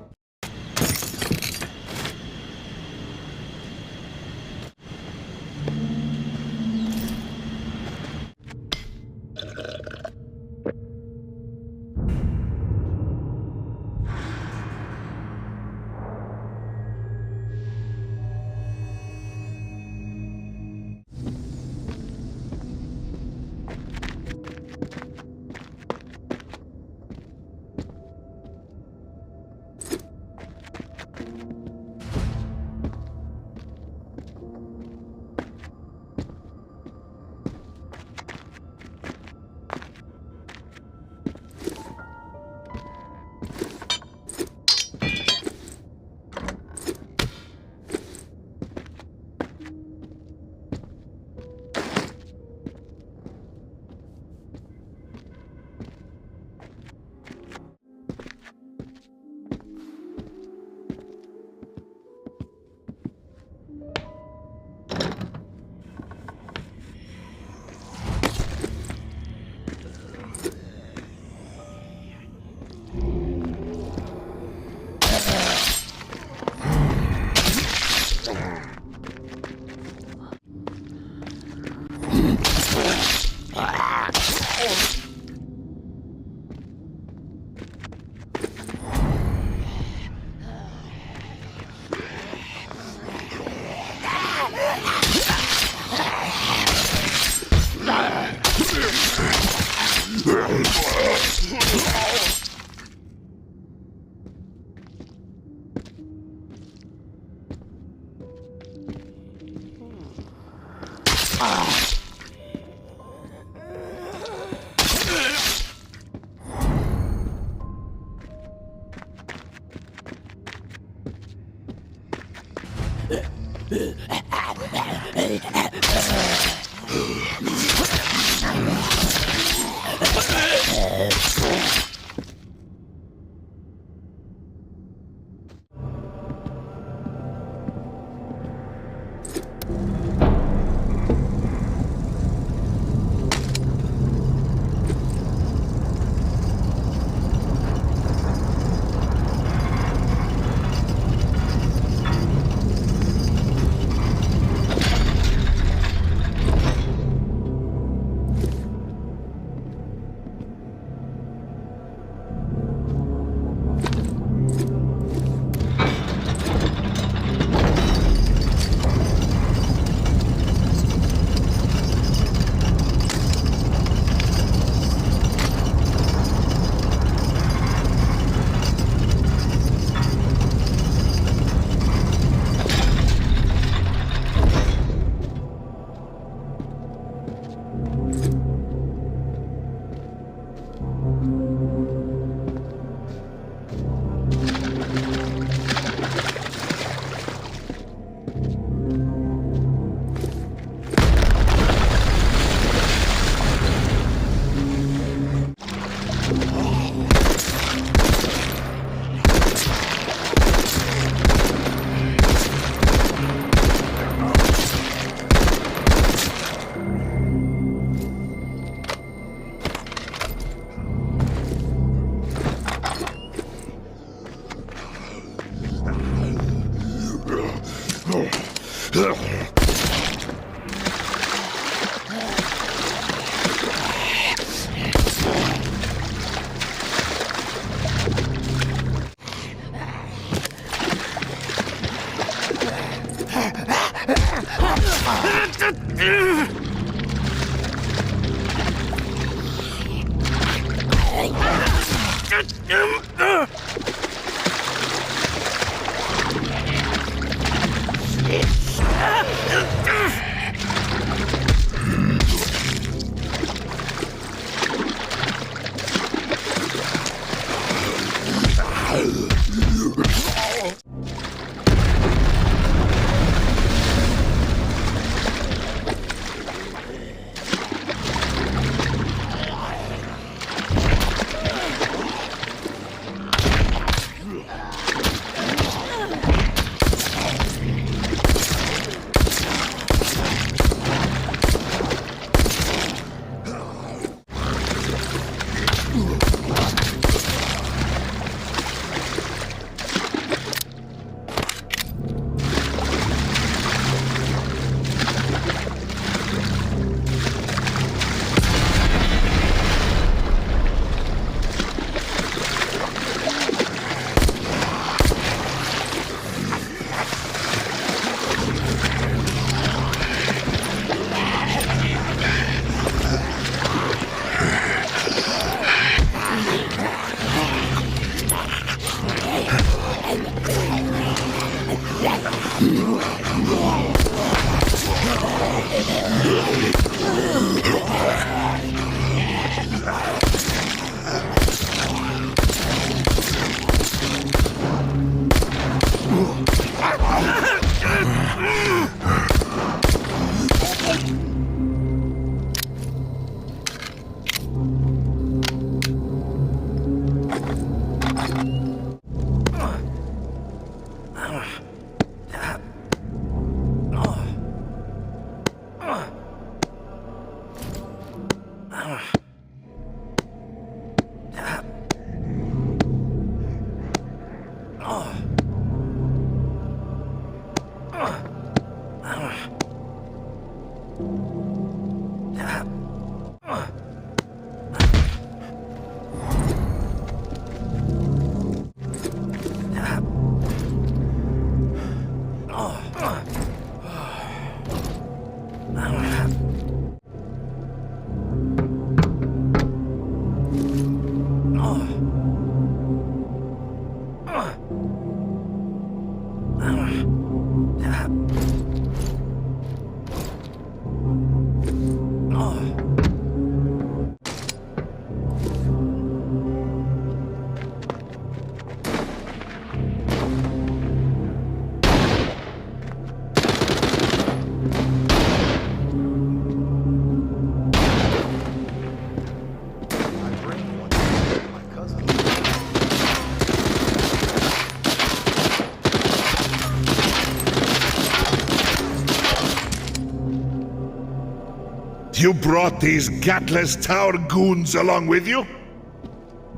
You brought these gutless tower goons along with you?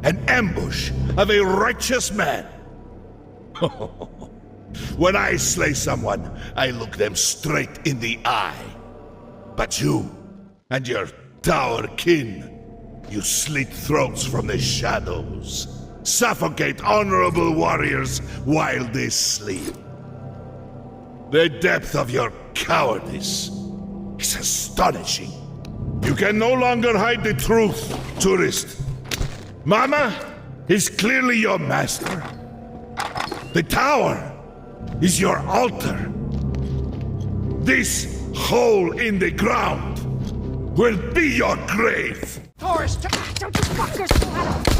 An ambush of a righteous man. When I slay someone, I look them straight in the eye. But you and your tower kin, you slit throats from the shadows, suffocate honorable warriors while they sleep. The depth of your cowardice is astonishing. You can no longer hide the truth, tourist. Mama is clearly your master. The tower is your altar. This hole in the ground will be your grave. Taurus, don't you fuckers know how to...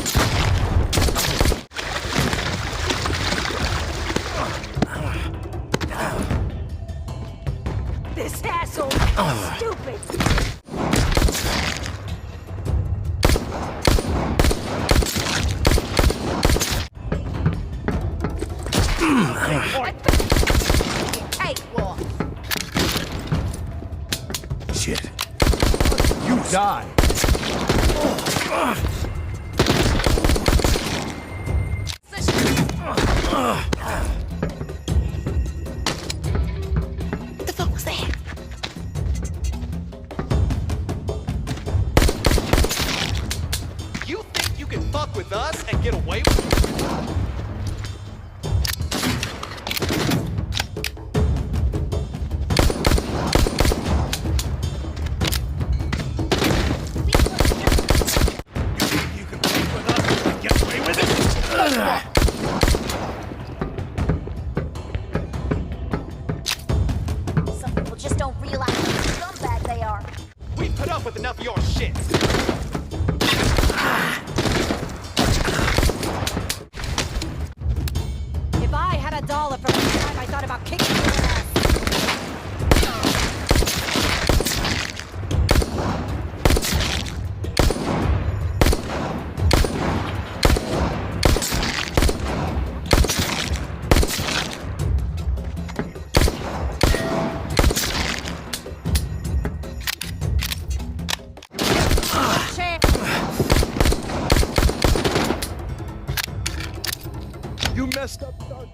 This asshole is stupid! Shit. You die. What the fuck was that? You think you can fuck with us and get away with it? Some people just don't realize how scumbag they are. We've put up with enough of your shit. If I had $1 for every time I thought about kicking your ass. You messed up our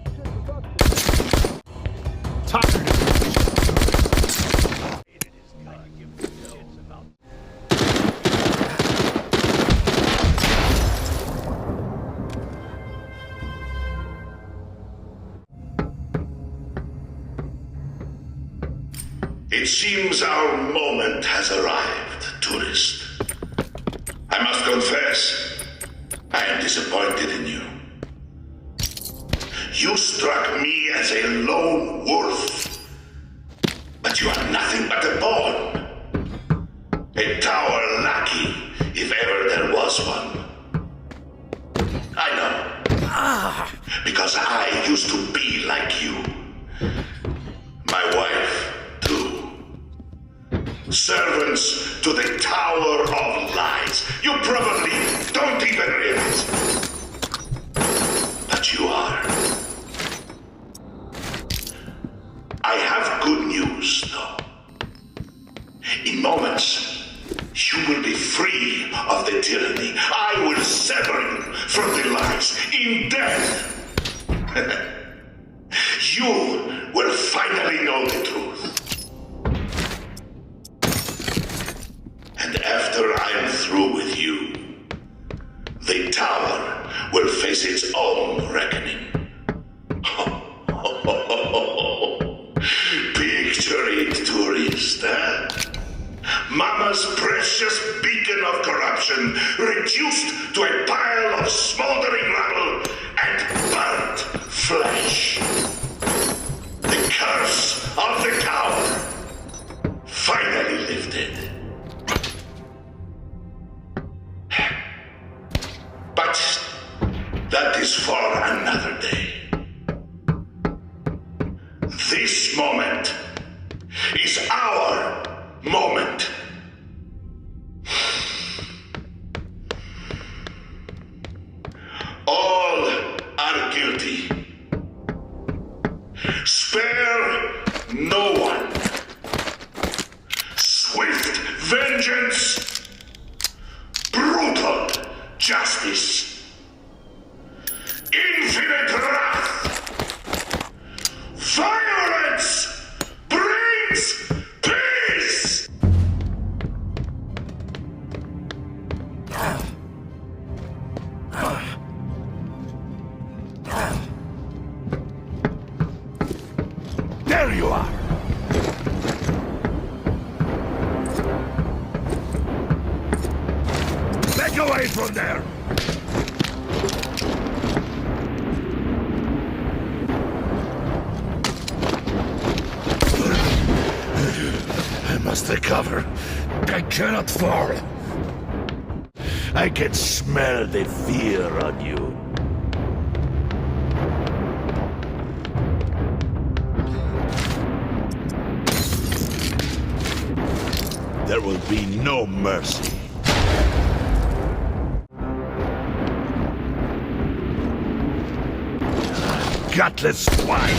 It seems our moment has arrived, tourist. I must confess, I am disappointed in you. You struck me as a lone wolf, but you are nothing but a pawn. A tower lackey, if ever there was one. I know. Because I used to be like you. My wife, too. Servants to the Tower of Lies. You probably don't even realize it. But you are. I have good news, though. In moments, you will be free of the tyranny. I will sever you from the lies in death. You will finally know the truth. And after I'm through with you, the tower will face its own reckoning. Picture it, tourist, eh? Mama's precious beacon of corruption reduced to a pile of smoldering rubble and burnt flesh. The curse of the tower finally lifted. But that is for another day. This moment is our moment. All are guilty. Spare no one. Swift vengeance vengeance, brutal justice, infinite wrath, violence brings peace! There you are! Back away from there! I must recover. I cannot fall. I can smell the fear on you. There will be no mercy. Gutless swine!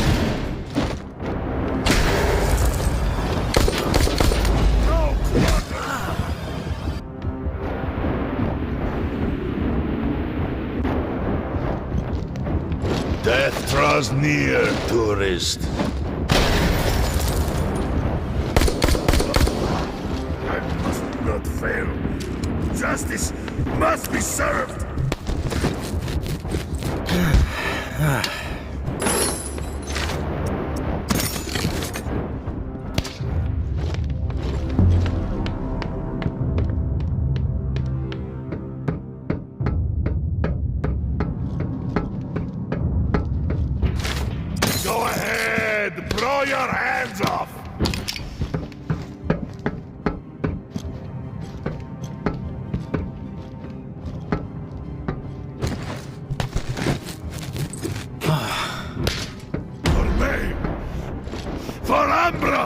Death draws near, tourist. I must not fail. Justice must be served. Go ahead, blow your hands off. For me! For Umbra!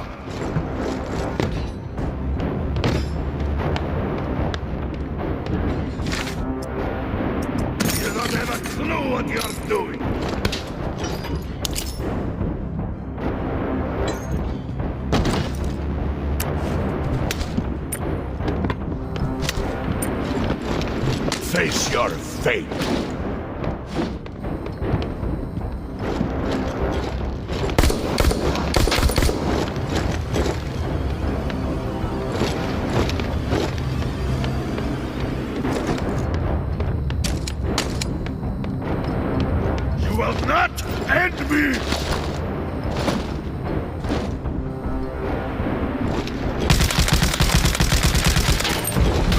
You don't have a clue what you're doing! Face your fate! You will not end me!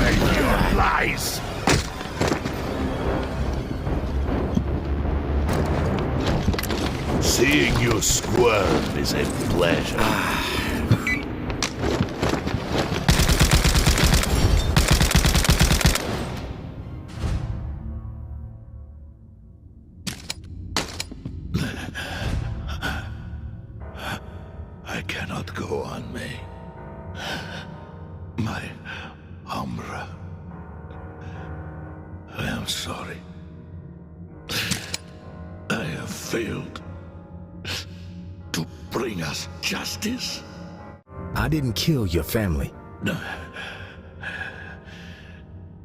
Make your lies! Seeing you squirm is a pleasure. I cannot go on, May. My Umbra. I am sorry. I have failed to bring us justice. I didn't kill your family. No.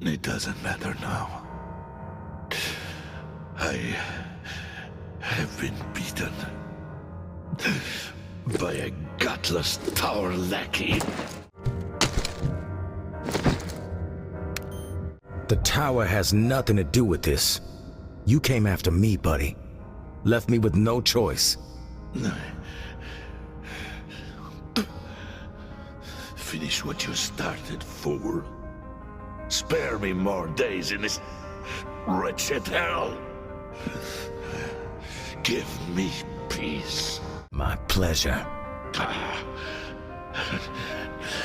It doesn't matter now. I have been beaten by a gutless tower lackey. The tower has nothing to do with this. You came after me, buddy. Left me with no choice. Finish what you started, fool. Spare me more days in this wretched hell. Give me peace. My pleasure.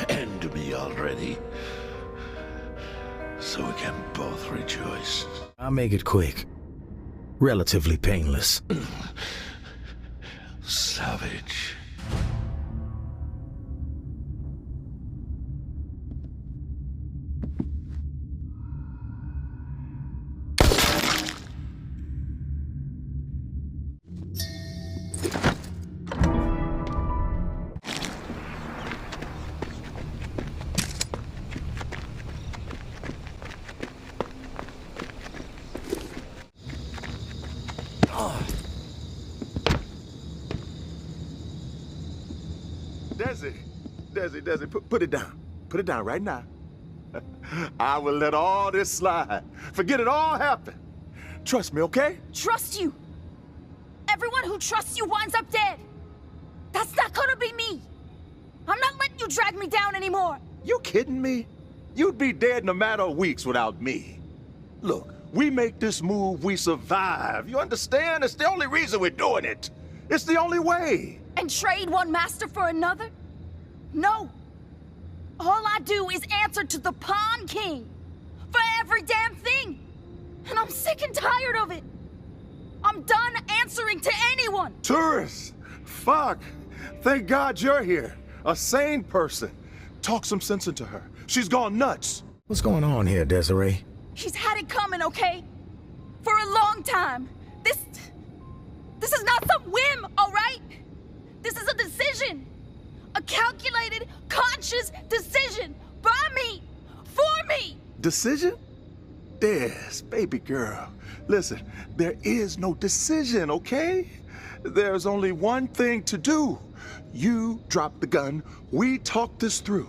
End me already, so we can both rejoice. I'll make it quick. Relatively painless. Savage. Desi, put it down. Put it down right now. I will let all this slide. Forget it all happened. Trust me, okay? Trust you? Everyone who trusts you winds up dead. That's not gonna be me. I'm not letting you drag me down anymore. You kidding me? You'd be dead in a matter of weeks without me. Look, we make this move, we survive. You understand? It's the only reason we're doing it. It's the only way. And trade one master for another? No. All I do is answer to the Pawn King for every damn thing. And I'm sick and tired of it. I'm done answering to anyone. Tourists! Fuck! Thank God you're here. A sane person. Talk some sense into her. She's gone nuts. What's going on here, Desiree? She's had it coming, okay? For a long time. This is not some whim, all right? This is a decision. A calculated, conscious decision. By me. For me. Decision? Des, baby girl. Listen, there is no decision, okay? There's only one thing to do. You drop the gun. We talk this through.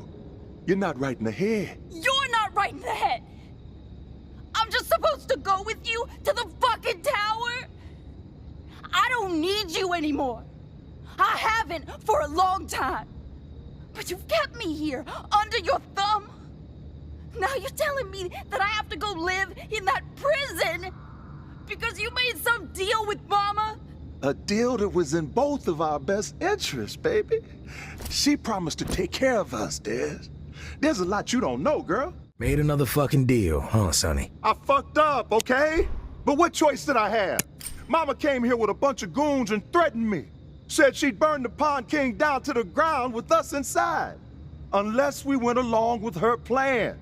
You're not right in the head. You're not right in the head. I'm just supposed to go with you to the fucking tower? I don't need you anymore. I haven't for a long time. But you've kept me here, under your thumb. Now you're telling me that I have to go live in that prison because you made some deal with Mama? A deal that was in both of our best interests, baby. She promised to take care of us, Des. There's a lot you don't know, girl. Made another fucking deal, huh, Sonny? I fucked up, okay? But what choice did I have? Mama came here with a bunch of goons and threatened me. Said she'd burn the Pawn King down to the ground with us inside. Unless we went along with her plan.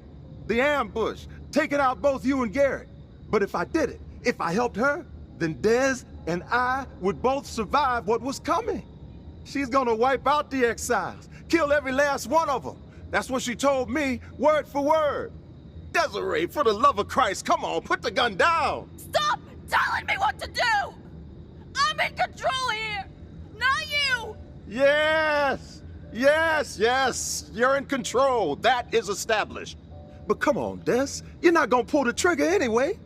The ambush, taking out both you and Garrett. But if I did it, if I helped her, then Des and I would both survive what was coming. She's gonna wipe out the exiles, kill every last one of them. That's what she told me, word for word. Desiree, for the love of Christ, come on, put the gun down. Stop telling me what to do! I'm in control here, not you! Yes, you're in control. That is established. But come on, Des, you're not gonna pull the trigger anyway.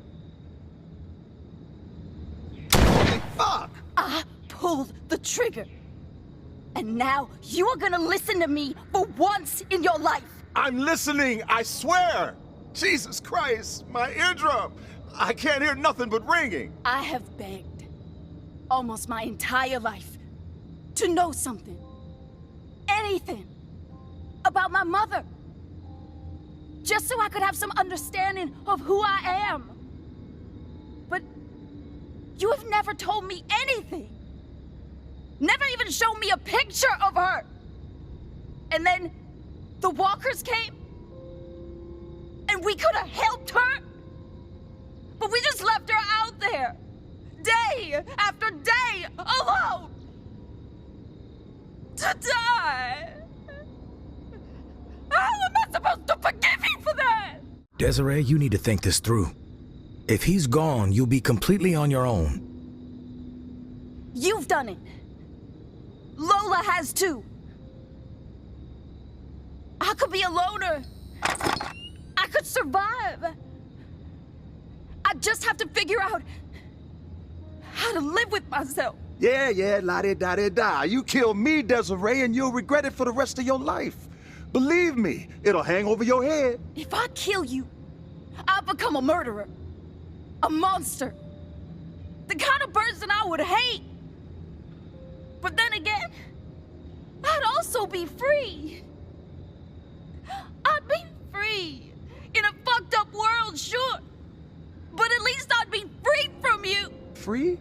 Holy fuck! I pulled the trigger. And now you are gonna listen to me for once in your life. I'm listening, I swear. Jesus Christ, my eardrum. I can't hear nothing but ringing. I have begged almost my entire life to know something, anything about my mother. Just so I could have some understanding of who I am. But you have never told me anything. Never even shown me a picture of her. And then the walkers came. And we could have helped her. But we just left her out there. Day after day, alone. To die. How am I supposed to forgive you for that? Desiree, you need to think this through. If he's gone, you'll be completely on your own. You've done it. Lola has too. I could be a loner. I could survive. I just have to figure out how to live with myself. Yeah, la-di-da-di-da. You kill me, Desiree, and you'll regret it for the rest of your life. Believe me, it'll hang over your head. If I kill you, I'll become a murderer. A monster. The kind of person I would hate. But then again, I'd also be free. I'd be free. In a fucked up world, sure. But at least I'd be free from you. Free?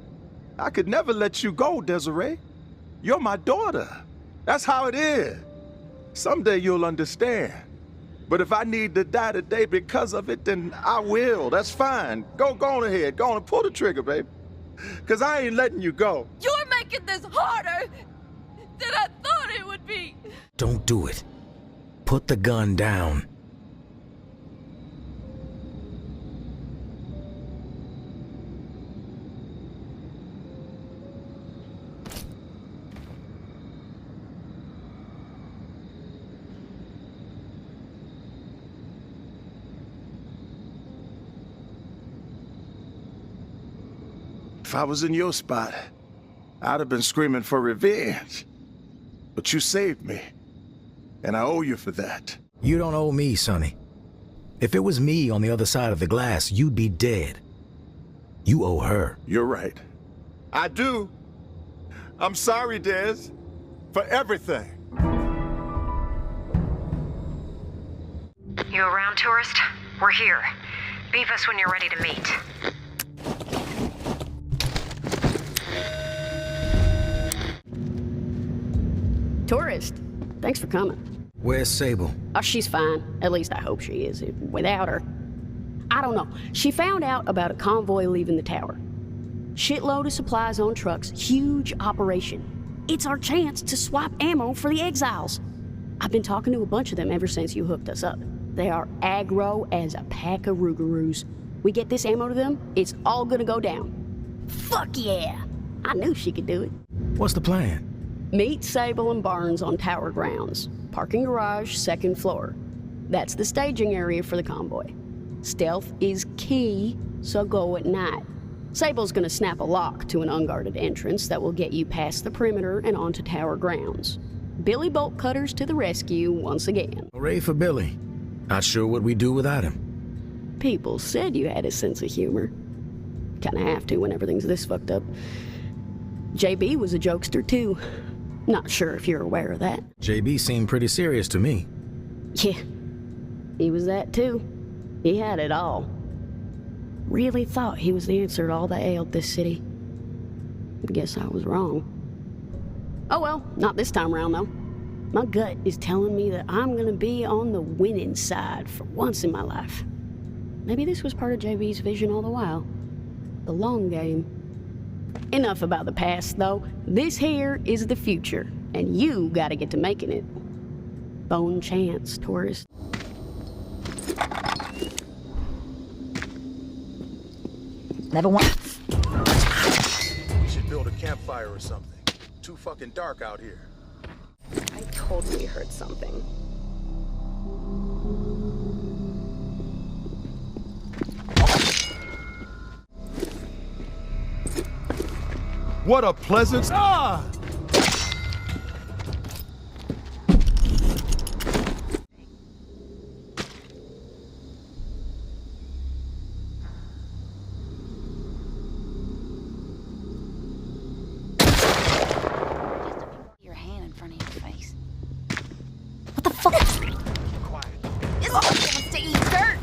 I could never let you go, Desiree. You're my daughter. That's how it is. Someday you'll understand. But if I need to die today because of it, then I will. That's fine. Go on ahead. Go on and pull the trigger, babe. Because I ain't letting you go. You're making this harder than I thought it would be. Don't do it. Put the gun down. If I was in your spot, I'd have been screaming for revenge. But you saved me, and I owe you for that. You don't owe me, Sonny. If it was me on the other side of the glass, you'd be dead. You owe her. You're right. I do. I'm sorry, Dez, for everything. You around, tourist? We're here. Beep us when you're ready to meet. Tourist, thanks for coming. Where's Sable? Oh, she's fine. At least I hope she is. Without her, I don't know. She found out about a convoy leaving the tower. Shitload of supplies on trucks. Huge operation. It's our chance to swap ammo for the exiles. I've been talking to a bunch of them ever since you hooked us up. They are aggro as a pack of Rougarous. We get this ammo to them, it's all gonna go down. Fuck yeah! I knew she could do it. What's the plan? Meet Sable and Barnes on tower grounds. Parking garage, 2nd floor. That's the staging area for the convoy. Stealth is key, so go at night. Sable's gonna snap a lock to an unguarded entrance that will get you past the perimeter and onto tower grounds. Billy Bolt Cutters to the rescue once again. Hooray for Billy. Not sure what we'd do without him. People said you had a sense of humor. Kinda have to when everything's this fucked up. JB was a jokester too. Not sure if you're aware of that. JB seemed pretty serious to me. Yeah, he was that too. He had it all. Really thought he was the answer to all that ailed this city. Guess I was wrong. Oh well, not this time around though. My gut is telling me that I'm gonna be on the winning side for once in my life. Maybe this was part of JB's vision all the while. The long game. Enough about the past, though. This here is the future, and you gotta get to making it. Bone chance, tourist. Never want. We should build a campfire or something. Too fucking dark out here. I totally heard something. What a pleasant... Ah! Your hand in front of your face. What the fuck? Quiet. This wants to eat dirt.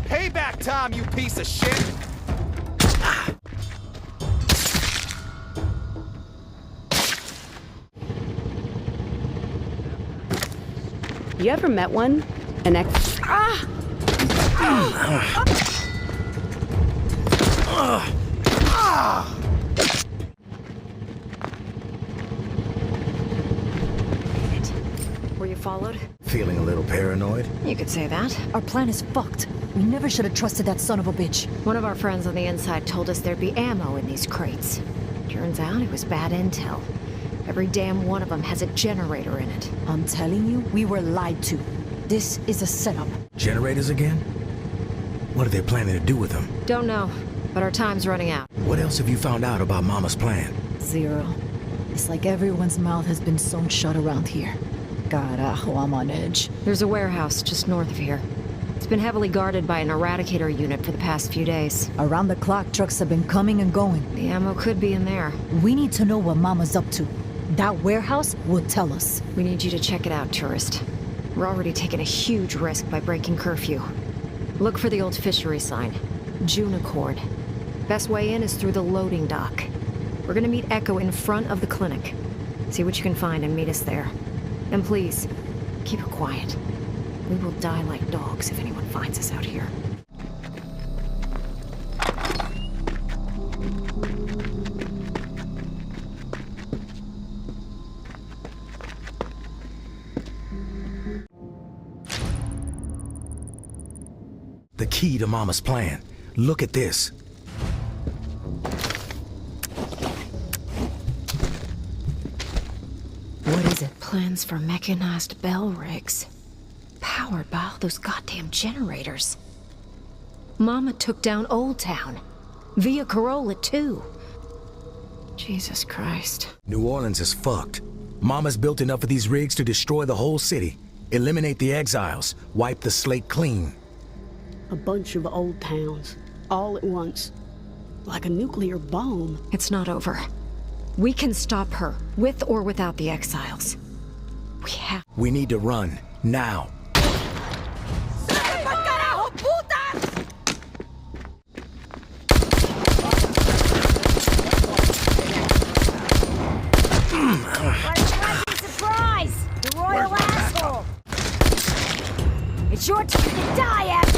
Payback time, you piece of shit! You ever met one? An ex... Ah! Were you followed? Feeling a little paranoid? You could say that. Our plan is fucked. We never should have trusted that son of a bitch. One of our friends on the inside told us there'd be ammo in these crates. Turns out it was bad intel. Every damn one of them has a generator in it. I'm telling you, we were lied to. This is a setup. Generators again? What are they planning to do with them? Don't know, but our time's running out. What else have you found out about Mama's plan? Zero. It's like everyone's mouth has been sewn shut around here. Carajo, I'm on edge. There's a warehouse just north of here. It's been heavily guarded by an Eradicator unit for the past few days. Around the clock, trucks have been coming and going. The ammo could be in there. We need to know what Mama's up to. That warehouse will tell us. We need you to check it out, tourist. We're already taking a huge risk by breaking curfew. Look for the old fishery sign. June Accord. Best way in is through the loading dock. We're gonna meet Echo in front of the clinic. See what you can find and meet us there. And please, keep it quiet. We will die like dogs if anyone finds us out here. The key to Mama's plan. Look at this. What is it? Plans for mechanized bell rigs. Powered by all those goddamn generators. Mama took down Old Town. Via Corolla, too. Jesus Christ. New Orleans is fucked. Mama's built enough of these rigs to destroy the whole city, eliminate the exiles, wipe the slate clean. A bunch of old towns, all at once. Like a nuclear bomb. It's not over. We can stop her, with or without the exiles. We need to run, now. Surprise! The royal asshole! It's your time to die, Abby!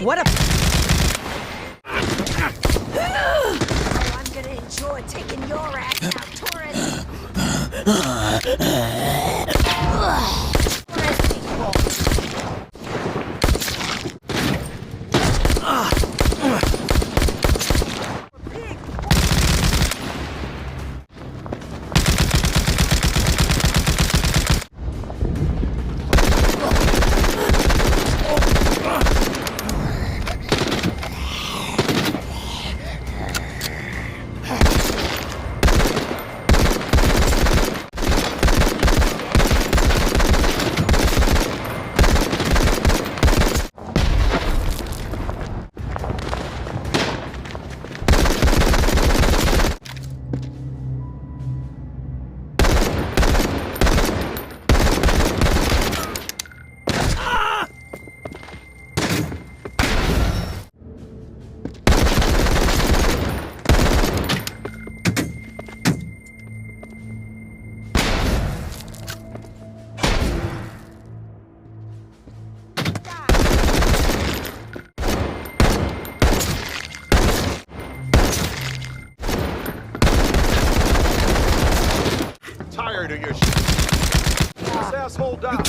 What a... Oh, I'm gonna enjoy taking your ass out, Torres. Torres people. Tired of your shit. This asshole down.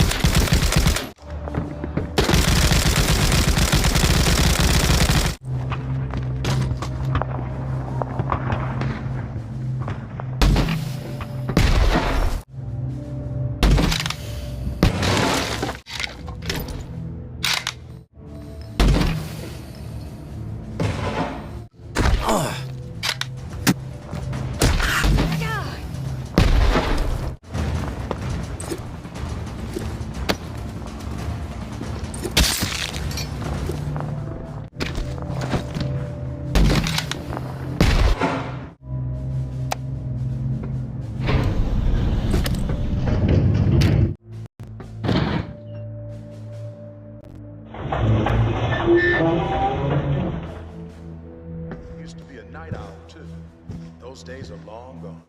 Used to be a night owl, too. Those days are long gone.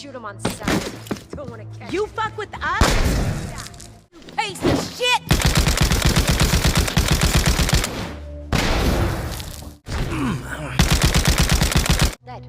shoot him on sight. Don't want to catch You fuck with us? You piece of shit! Dead.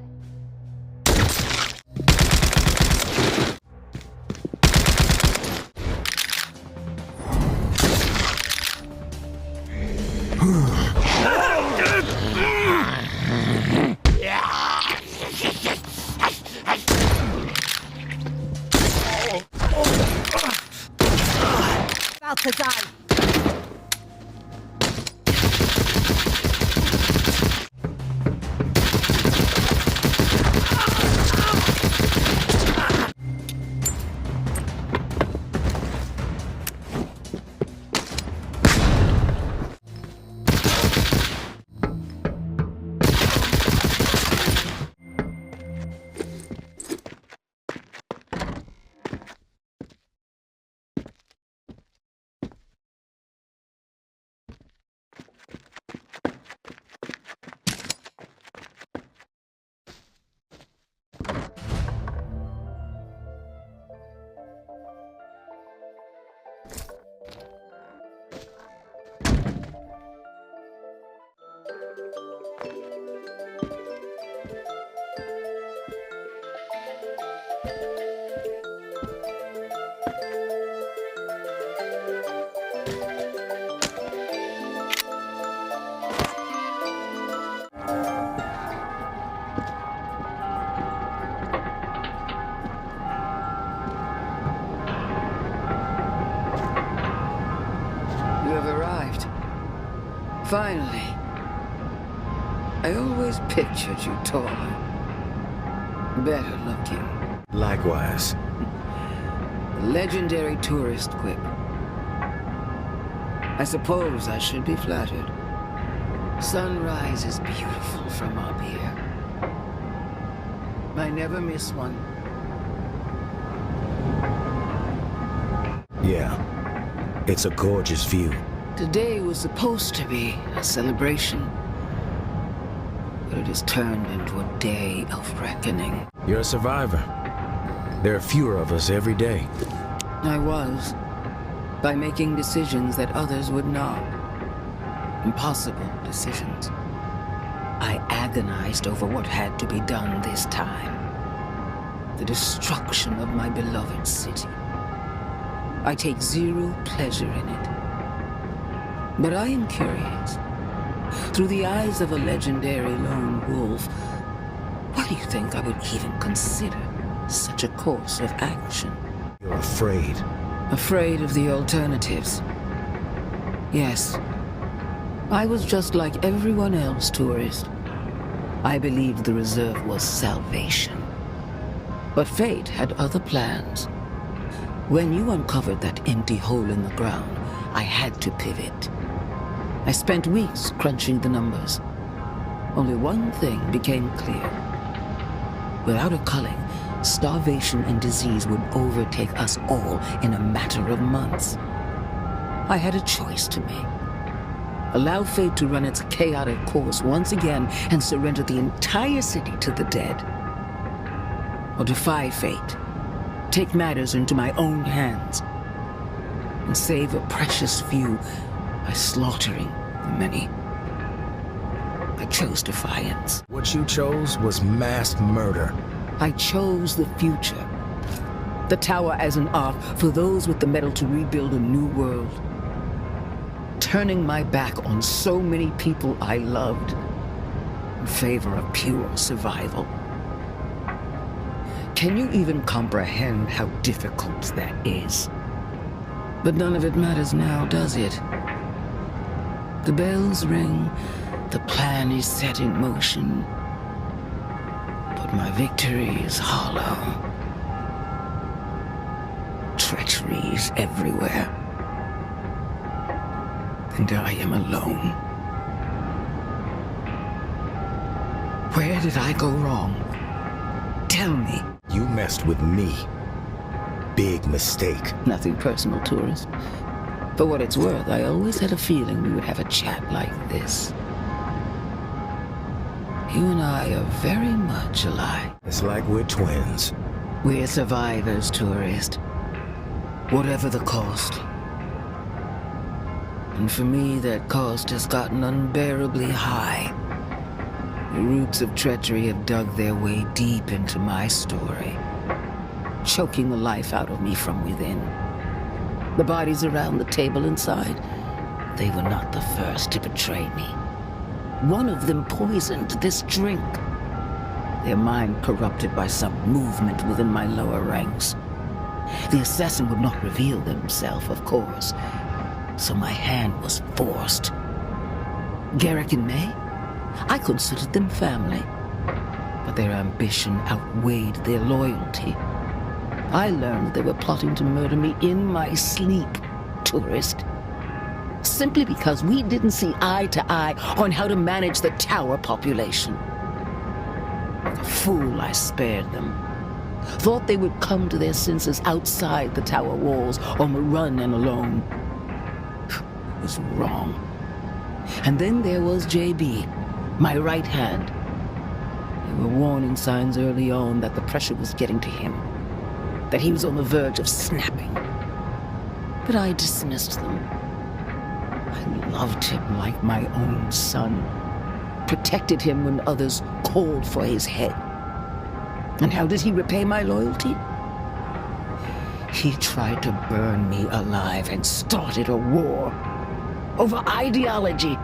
Balthazar! Finally. I always pictured you taller. Better looking. Likewise. Legendary tourist quip. I suppose I should be flattered. Sunrise is beautiful from up here. I never miss one. Yeah. It's a gorgeous view. Today was supposed to be a celebration, but it has turned into a day of reckoning. You're a survivor. There are fewer of us every day. I was, by making decisions that others would not. Impossible decisions. I agonized over what had to be done this time. The destruction of my beloved city. I take zero pleasure in it. But I am curious. Through the eyes of a legendary lone wolf, why do you think I would even consider such a course of action? You're afraid. Afraid of the alternatives. Yes. I was just like everyone else, tourist. I believed the reserve was salvation. But fate had other plans. When you uncovered that empty hole in the ground, I had to pivot. I spent weeks crunching the numbers. Only one thing became clear. Without a culling, starvation and disease would overtake us all in a matter of months. I had a choice to make. Allow fate to run its chaotic course once again and surrender the entire city to the dead. Or defy fate, take matters into my own hands, and save a precious few by slaughtering the many. I chose defiance. What you chose was mass murder. I chose the future. The tower as an ark for those with the metal to rebuild a new world. Turning my back on so many people I loved in favor of pure survival. Can you even comprehend how difficult that is? But none of it matters now, does it? The bells ring, the plan is set in motion. But my victory is hollow. Treachery is everywhere. And I am alone. Where did I go wrong? Tell me. You messed with me. Big mistake. Nothing personal, tourist. For what it's worth, I always had a feeling we would have a chat like this. You and I are very much alike. It's like we're twins. We're survivors, tourist. Whatever the cost. And for me, that cost has gotten unbearably high. The roots of treachery have dug their way deep into my story, choking the life out of me from within. The bodies around the table inside, they were not the first to betray me. One of them poisoned this drink. Their mind corrupted by some movement within my lower ranks. The assassin would not reveal himself, of course, so my hand was forced. Garrick and May, I considered them family, but their ambition outweighed their loyalty. I learned they were plotting to murder me in my sleep, tourist. Simply because we didn't see eye to eye on how to manage the tower population. Like a fool, I spared them. Thought they would come to their senses outside the tower walls, on the run and alone. It was wrong. And then there was JB, my right hand. There were warning signs early on that the pressure was getting to him, that he was on the verge of snapping. But I dismissed them. I loved him like my own son, protected him when others called for his head. And how did he repay my loyalty? He tried to burn me alive and started a war over ideology.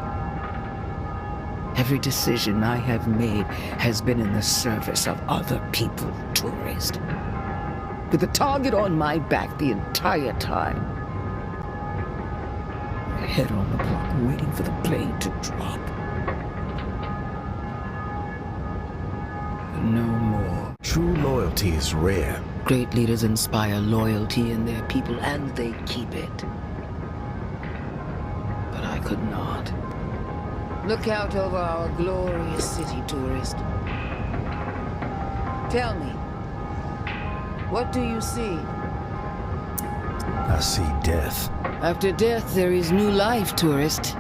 Every decision I have made has been in the service of other people, tourist. With the target on my back the entire time. My head on the block, waiting for the blade to drop. But no more. True loyalty is rare. Great leaders inspire loyalty in their people, and they keep it. But I could not. Look out over our glorious city, tourist. Tell me, what do you see? I see death. After death, there is new life, tourist.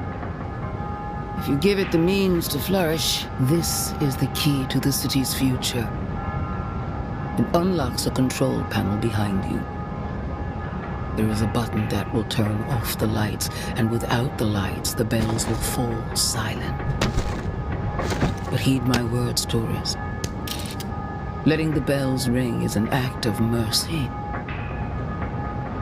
If you give it the means to flourish, this is the key to the city's future. It unlocks a control panel behind you. There is a button that will turn off the lights, and without the lights, the bells will fall silent. But heed my words, tourist. Letting the bells ring is an act of mercy.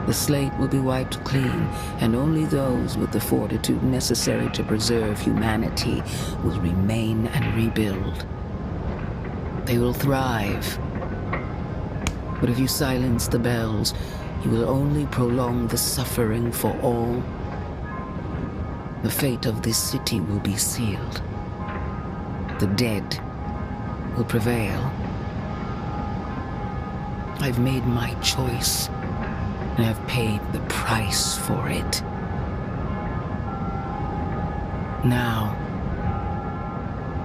The slate will be wiped clean, and only those with the fortitude necessary to preserve humanity will remain and rebuild. They will thrive. But if you silence the bells, you will only prolong the suffering for all. The fate of this city will be sealed. The dead will prevail. I've made my choice, and have paid the price for it. Now,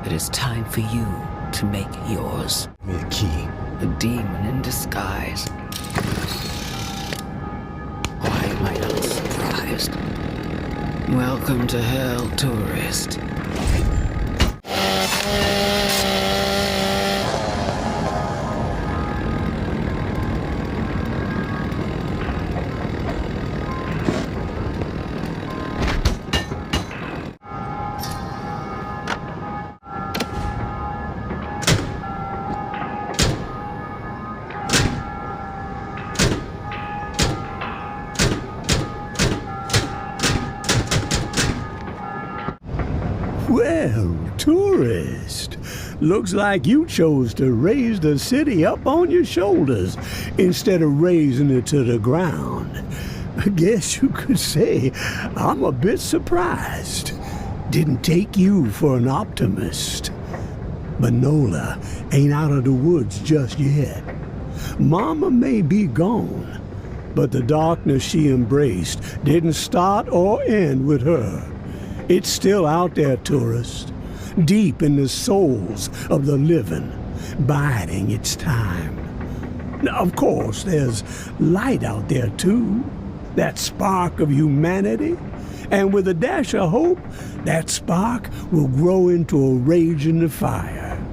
it is time for you to make yours. Give me a key. A demon in disguise. Why am I not surprised? Welcome to hell, tourist. Well, tourist, looks like you chose to raise the city up on your shoulders instead of raising it to the ground. I guess you could say I'm a bit surprised. Didn't take you for an optimist. But Nola ain't out of the woods just yet. Mama may be gone, but the darkness she embraced didn't start or end with her. It's still out there, tourist, deep in the souls of the living, biding its time. Now, of course, there's light out there, too, that spark of humanity, and with a dash of hope, that spark will grow into a raging fire.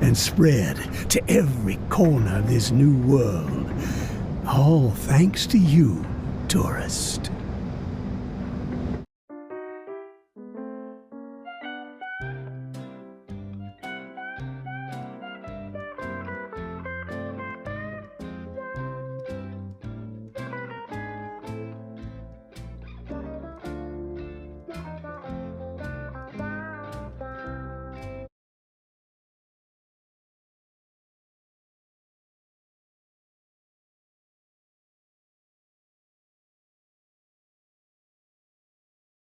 and spread to every corner of this new world. All thanks to you, tourist.